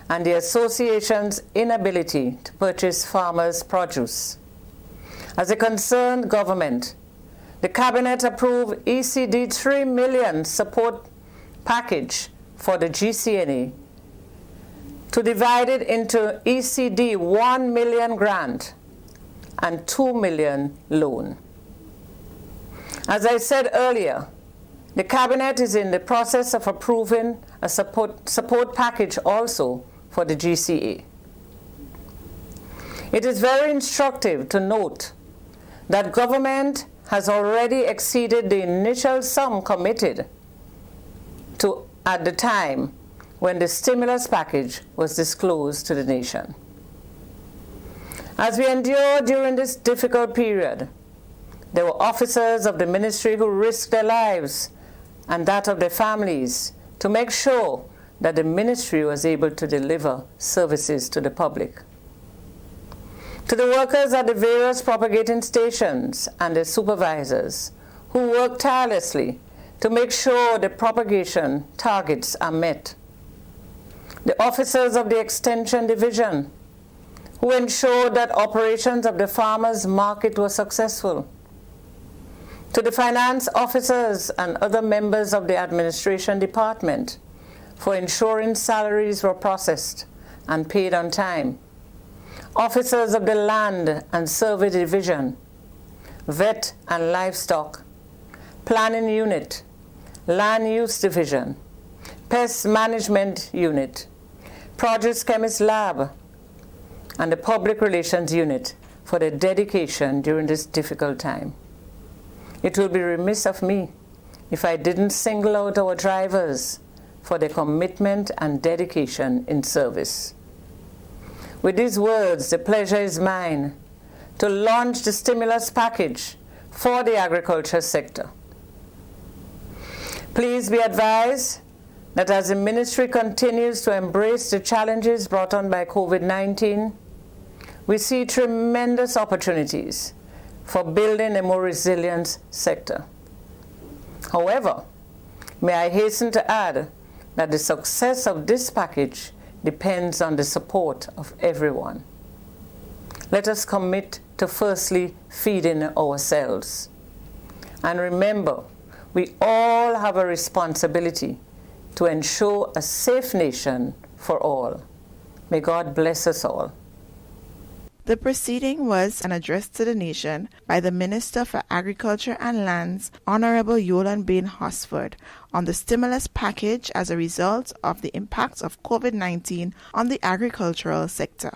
Speaker 9: and the association's inability to purchase farmers' produce, as a concerned government, the Cabinet approved ECD 3 million support package for the GCNA to divide it into ECD 1 million grant and 2 million loan. As I said earlier, the Cabinet is in the process of approving a support package also for the GCA. It is very instructive to note that government has already exceeded the initial sum committed to at the time when the stimulus package was disclosed to the nation. As we endure during this difficult period, there were officers of the ministry who risked their lives and that of their families to make sure that the ministry was able to deliver services to the public. To the workers at the various propagating stations and their supervisors who work tirelessly to make sure the propagation targets are met. The officers of the Extension Division who ensured that operations of the farmers' market were successful. To the finance officers and other members of the administration department for ensuring salaries were processed and paid on time. Officers of the Land and Survey Division, Vet and Livestock, Planning Unit, Land Use Division, Pest Management Unit, Produce Chemist Lab, and the Public Relations Unit for their dedication during this difficult time. It will be remiss of me if I didn't single out our drivers for their commitment and dedication in service. With these words, the pleasure is mine to launch the stimulus package for the agriculture sector. Please be advised that as the ministry continues to embrace the challenges brought on by COVID-19, we see tremendous opportunities for building a more resilient sector. However, may I hasten to add that the success of this package depends on the support of everyone. Let us commit to firstly feeding ourselves. And remember, we all have a responsibility to ensure a safe nation for all. May God bless us all.
Speaker 8: The proceeding was an address to the nation by the Minister for Agriculture and Lands, Honorable Yolande Bain Hosford, on the stimulus package as a result of the impacts of COVID-19 on the agricultural sector.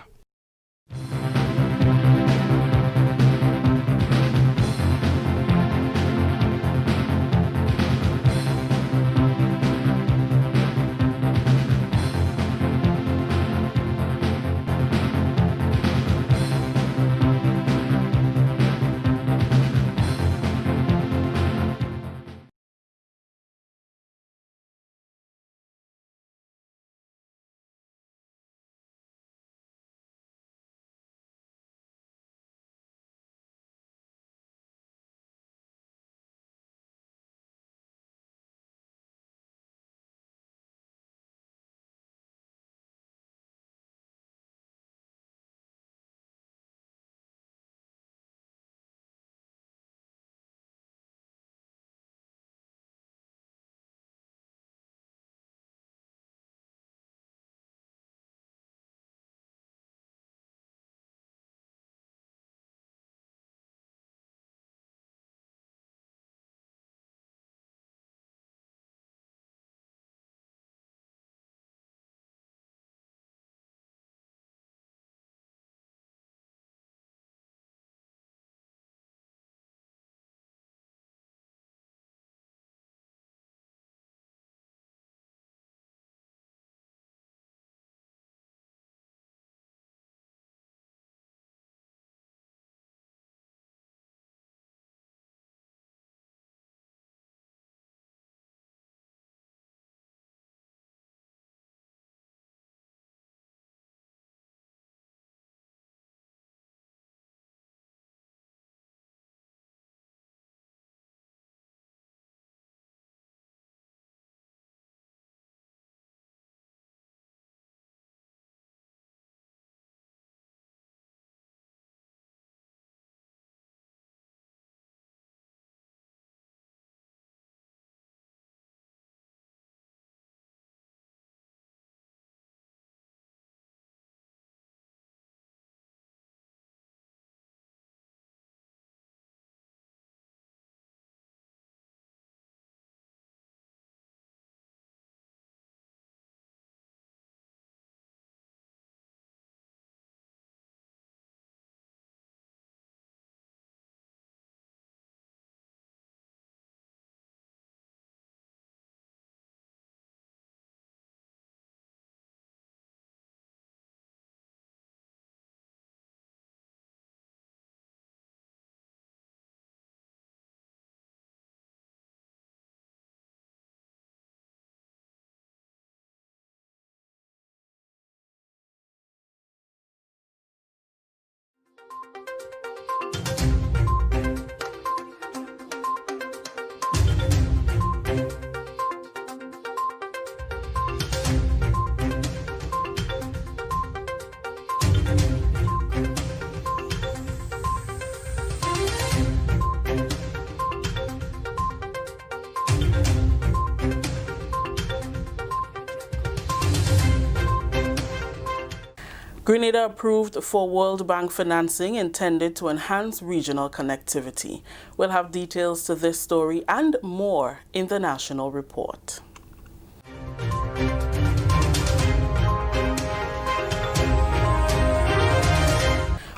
Speaker 10: Grenada approved for World Bank financing intended to enhance regional connectivity. We'll have details to this story and more in the National Report.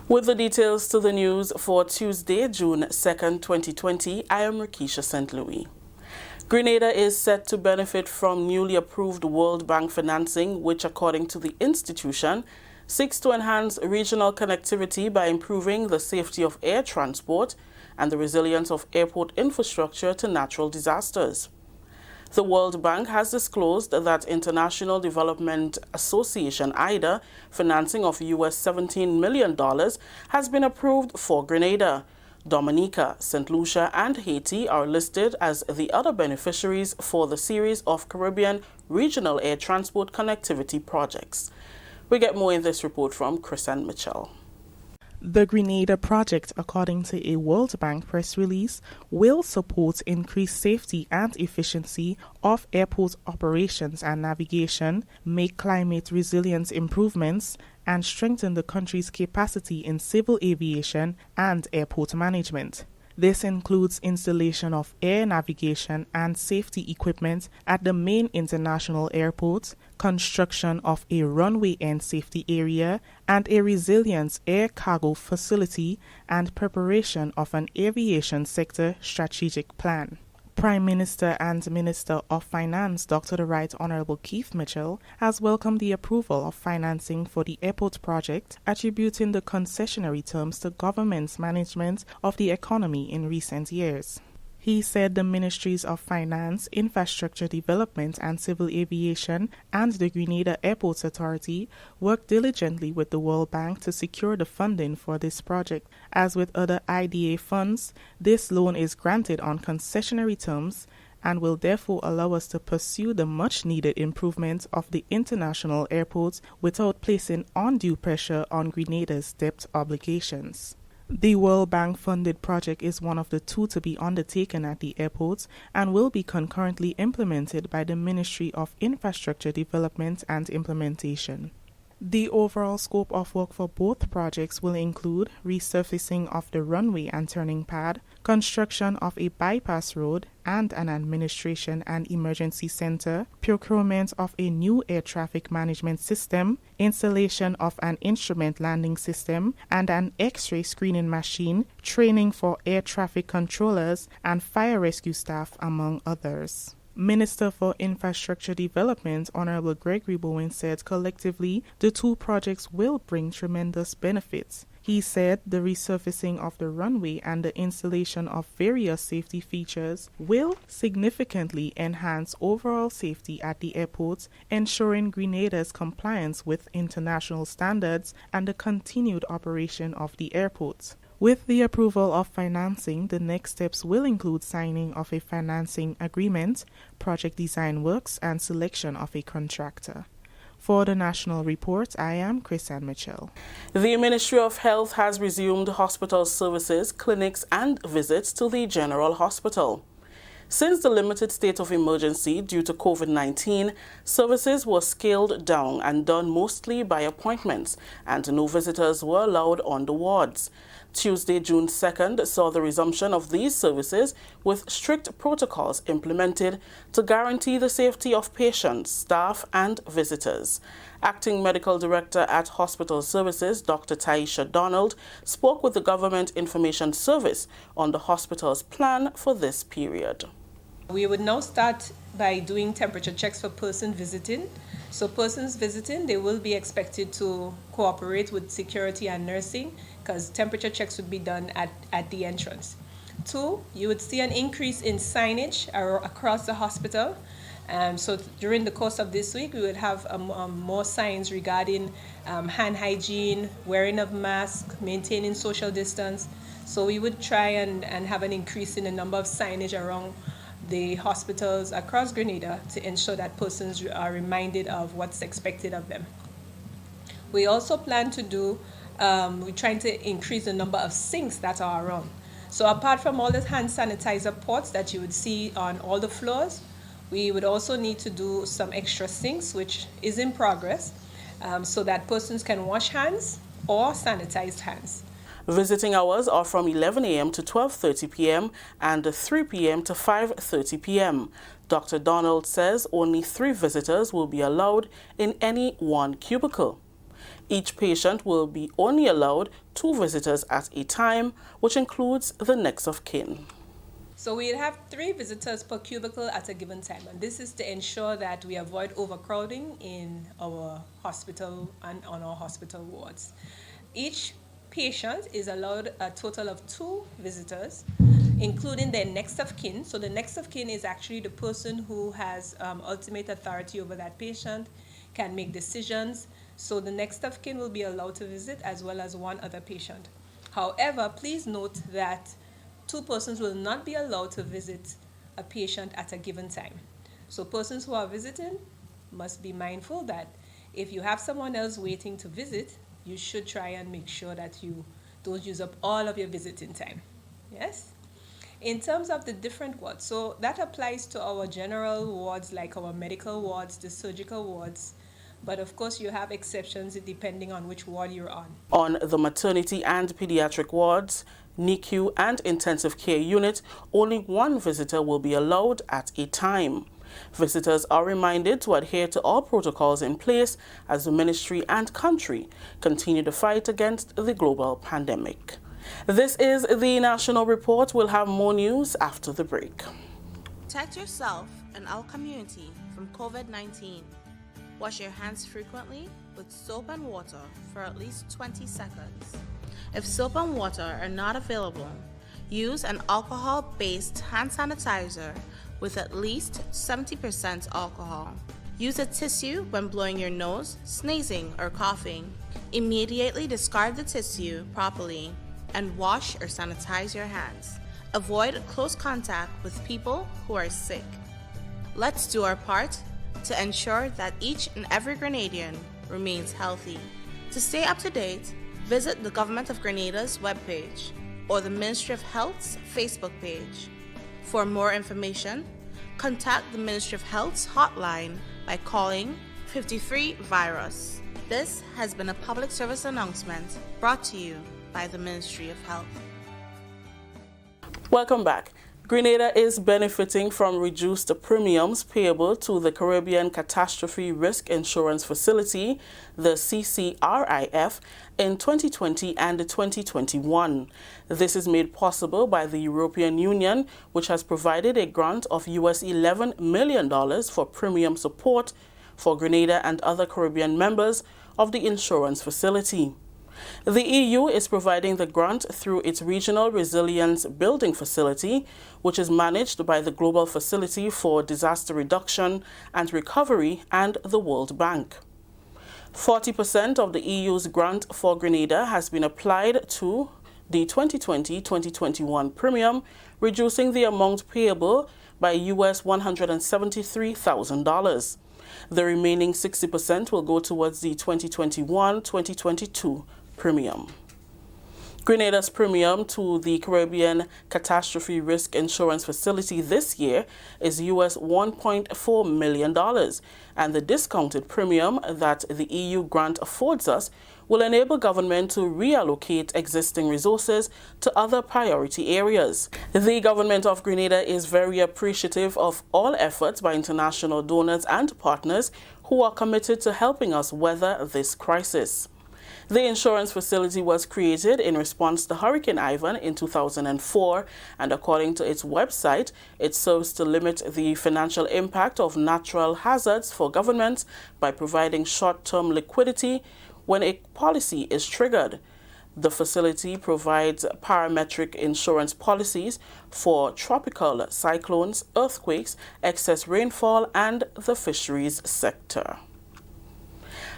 Speaker 10: With the details to the news for Tuesday, June 2nd, 2020, I am Rakisha St. Louis. Grenada is set to benefit from newly approved World Bank financing, which, according to the institution, seeks to enhance regional connectivity by improving the safety of air transport and the resilience of airport infrastructure to natural disasters. The World Bank has disclosed that International Development Association (IDA) financing of US $17 million has been approved for Grenada. Dominica, St. Lucia, and Haiti are listed as the other beneficiaries for the series of Caribbean regional air transport connectivity projects. We get more in this report from Chris and Mitchell.
Speaker 11: The Grenada project, according to a World Bank press release, will support increased safety and efficiency of airport operations and navigation, make climate resilience improvements, and strengthen the country's capacity in civil aviation and airport management. This includes installation of air navigation and safety equipment at the main international airports, construction of a runway end safety area, and a resilient air cargo facility, and preparation of an aviation sector strategic plan. Prime Minister and Minister of Finance, Dr. the Right Honourable Keith Mitchell, has welcomed the approval of financing for the airport project, attributing the concessionary terms to government's management of the economy in recent years. He said the Ministries of Finance, Infrastructure Development and Civil Aviation and the Grenada Airports Authority worked diligently with the World Bank to secure the funding for this project. As with other IDA funds, this loan is granted on concessionary terms and will therefore allow us to pursue the much-needed improvement of the international airports without placing undue pressure on Grenada's debt obligations. The World Bank-funded project is one of the two to be undertaken at the airports and will be concurrently implemented by the Ministry of Infrastructure Development and Implementation. The overall scope of work for both projects will include resurfacing of the runway and turning pad, construction of a bypass road and an administration and emergency center, procurement of a new air traffic management system, installation of an instrument landing system and an X-ray screening machine, training for air traffic controllers and fire rescue staff, among others. Minister for Infrastructure Development, Honourable Gregory Bowen, said collectively the two projects will bring tremendous benefits. He said the resurfacing of the runway and the installation of various safety features will significantly enhance overall safety at the airports, ensuring Grenada's compliance with international standards and the continued operation of the airports. With the approval of financing, the next steps will include signing of a financing agreement, project design works, and selection of a contractor. For the National Report, I am Chris and Mitchell.
Speaker 10: The Ministry of Health has resumed hospital services, clinics, and visits to the General Hospital. Since the limited state of emergency due to COVID-19, services were scaled down and done mostly by appointments, and no visitors were allowed on the wards. Tuesday, June 2nd, saw the resumption of these services with strict protocols implemented to guarantee the safety of patients, staff, and visitors. Acting Medical Director at Hospital Services, Dr. Taisha Donald, spoke with the Government Information Service on the hospital's plan for this period.
Speaker 12: We would now start by doing temperature checks for persons visiting. So persons visiting, they will be expected to cooperate with security and nursing because temperature checks would be done at the entrance. 2, you would see an increase in signage across the hospital. So during the course of this week, we would have more signs regarding hand hygiene, wearing of masks, maintaining social distance. So we would try and have an increase in the number of signage around the hospitals across Grenada to ensure that persons are reminded of what's expected of them. We also plan to do, we're trying to increase the number of sinks that are around. So apart from all the hand sanitizer ports that you would see on all the floors, we would also need to do some extra sinks, which is in progress, so that persons can wash hands or sanitize hands.
Speaker 10: Visiting hours are from 11 a.m. to 12:30 p.m. and 3 p.m. to 5:30 p.m. Dr. Donald says only 3 visitors will be allowed in any one cubicle. Each patient will be only allowed 2 visitors at a time, which includes the next of kin.
Speaker 12: So we'll have 3 visitors per cubicle at a given time, and this is to ensure that we avoid overcrowding in our hospital and on our hospital wards. Each patient is allowed a total of 2 visitors, including their next of kin. So the next of kin is actually the person who has ultimate authority over that patient, can make decisions. So the next of kin will be allowed to visit, as well as 1 other patient. However, please note that 2 persons will not be allowed to visit a patient at a given time. So persons who are visiting must be mindful that if you have someone else waiting to visit, you should try and make sure that you don't use up all of your visiting time. Yes? In terms of the different wards, so that applies to our general wards, like our medical wards, the surgical wards, but of course you have exceptions depending on which ward you're on.
Speaker 10: On the maternity and pediatric wards, NICU and intensive care unit, only 1 visitor will be allowed at a time. Visitors are reminded to adhere to all protocols in place as the ministry and country continue to fight against the global pandemic. This is the National Report. We'll have more news after the break.
Speaker 8: Protect yourself and our community from COVID-19. Wash your hands frequently with soap and water for at least 20 seconds. If soap and water are not available, use an alcohol-based hand sanitizer with at least 70% alcohol. Use a tissue when blowing your nose, sneezing, or coughing. Immediately discard the tissue properly and wash or sanitize your hands. Avoid close contact with people who are sick. Let's do our part to ensure that each and every Grenadian remains healthy. To stay up to date, visit the Government of Grenada's webpage or the Ministry of Health's Facebook page. For more information, contact the Ministry of Health's hotline by calling 53-VIRUS. This has been a public service announcement brought to you by the Ministry of Health.
Speaker 10: Welcome back. Grenada is benefiting from reduced premiums payable to the Caribbean Catastrophe Risk Insurance Facility, the CCRIF, in 2020 and 2021. This is made possible by the European Union, which has provided a grant of US $11 million for premium support for Grenada and other Caribbean members of the insurance facility. The EU is providing the grant through its Regional Resilience Building Facility, which is managed by the Global Facility for Disaster Reduction and Recovery and the World Bank. 40% of the EU's grant for Grenada has been applied to the 2020-2021 premium, reducing the amount payable by US $173,000. The remaining 60% will go towards the 2021-2022 premium. Grenada's premium to the Caribbean Catastrophe Risk Insurance Facility this year is US $1.4 million, and the discounted premium that the EU grant affords us will enable government to reallocate existing resources to other priority areas. The government of Grenada is very appreciative of all efforts by international donors and partners who are committed to helping us weather this crisis. The insurance facility was created in response to Hurricane Ivan in 2004, and according to its website, it serves to limit the financial impact of natural hazards for governments by providing short-term liquidity when a policy is triggered. The facility provides parametric insurance policies for tropical cyclones, earthquakes, excess rainfall, and the fisheries sector.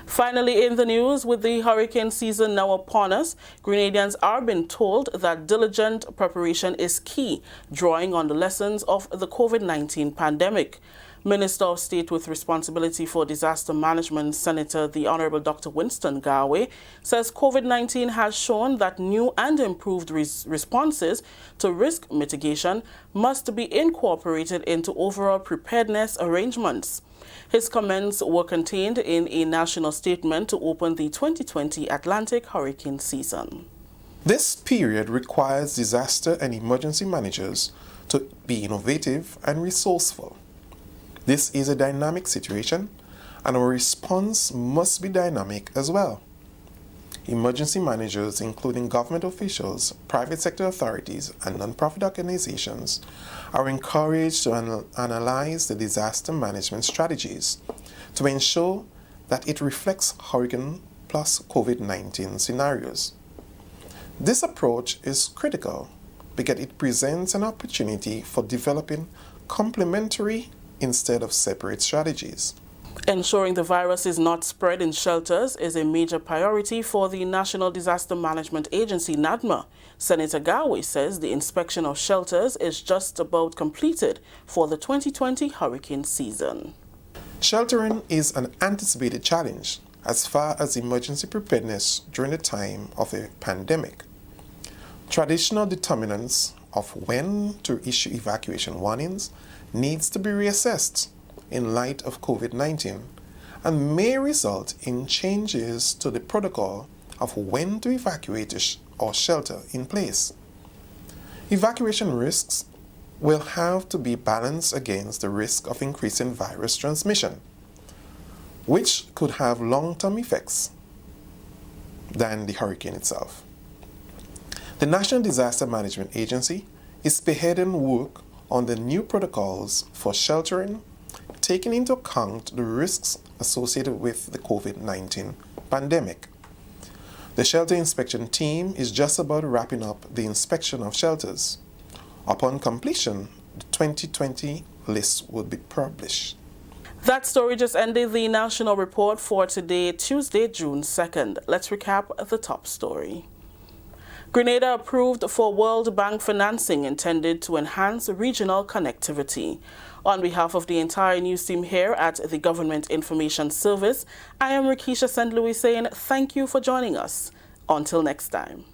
Speaker 10: Finally, in the news, with the hurricane season now upon us, Grenadians are being told that diligent preparation is key, drawing on the lessons of the COVID-19 pandemic. Minister of State with Responsibility for Disaster Management, Senator the Honorable Dr. Winston Garwe, says COVID-19 has shown that new and improved responses to risk mitigation must be incorporated into overall preparedness arrangements. His comments were contained in a national statement to open the 2020 Atlantic hurricane season.
Speaker 13: This period requires disaster and emergency managers to be innovative and resourceful. This is a dynamic situation, and our response must be dynamic as well. emergency managers, including government officials, private sector authorities, and non-profit organizations, are encouraged to analyze the disaster management strategies to ensure that it reflects hurricane plus COVID-19 scenarios. This approach is critical because it presents an opportunity for developing complementary instead of separate strategies.
Speaker 10: Ensuring the virus is not spread in shelters is a major priority for the National Disaster Management Agency, NADMA. Senator Gawe says the inspection of shelters is just about completed for the 2020 hurricane season.
Speaker 13: Sheltering is an anticipated challenge as far as emergency preparedness during the time of a pandemic. Traditional determinants of when to issue evacuation warnings needs to be reassessed in light of COVID-19 and may result in changes to the protocol of when to evacuate or shelter in place. Evacuation risks will have to be balanced against the risk of increasing virus transmission, which could have long-term effects than the hurricane itself. The National Disaster Management Agency is spearheading work on the new protocols for sheltering, taking into account the risks associated with the COVID-19 pandemic. The shelter inspection team is just about wrapping up the inspection of shelters. Upon completion, the 2020 list will be published.
Speaker 10: That story just ended the national report for today, Tuesday, June 2nd. Let's recap the top story. Grenada approved for World Bank financing intended to enhance regional connectivity. On behalf of the entire news team here at the Government Information Service, I am Rikisha St. Louis saying thank you for joining us. Until next time.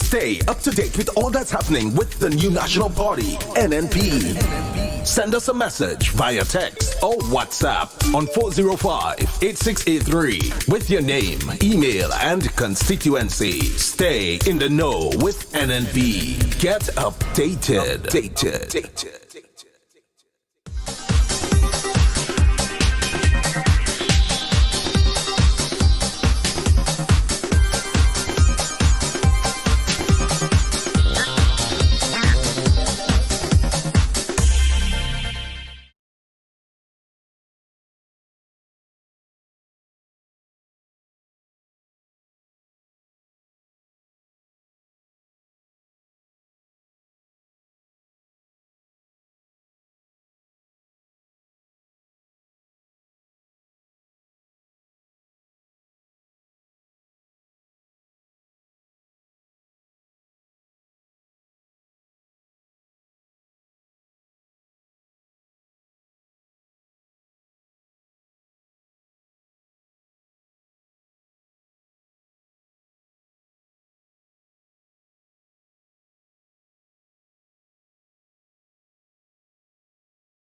Speaker 6: Stay up to date with all that's happening with the new national party, NNP. Send us a message via text or WhatsApp on 405-8683 with your name, email, and constituency. Stay in the know with NNP. Get updated.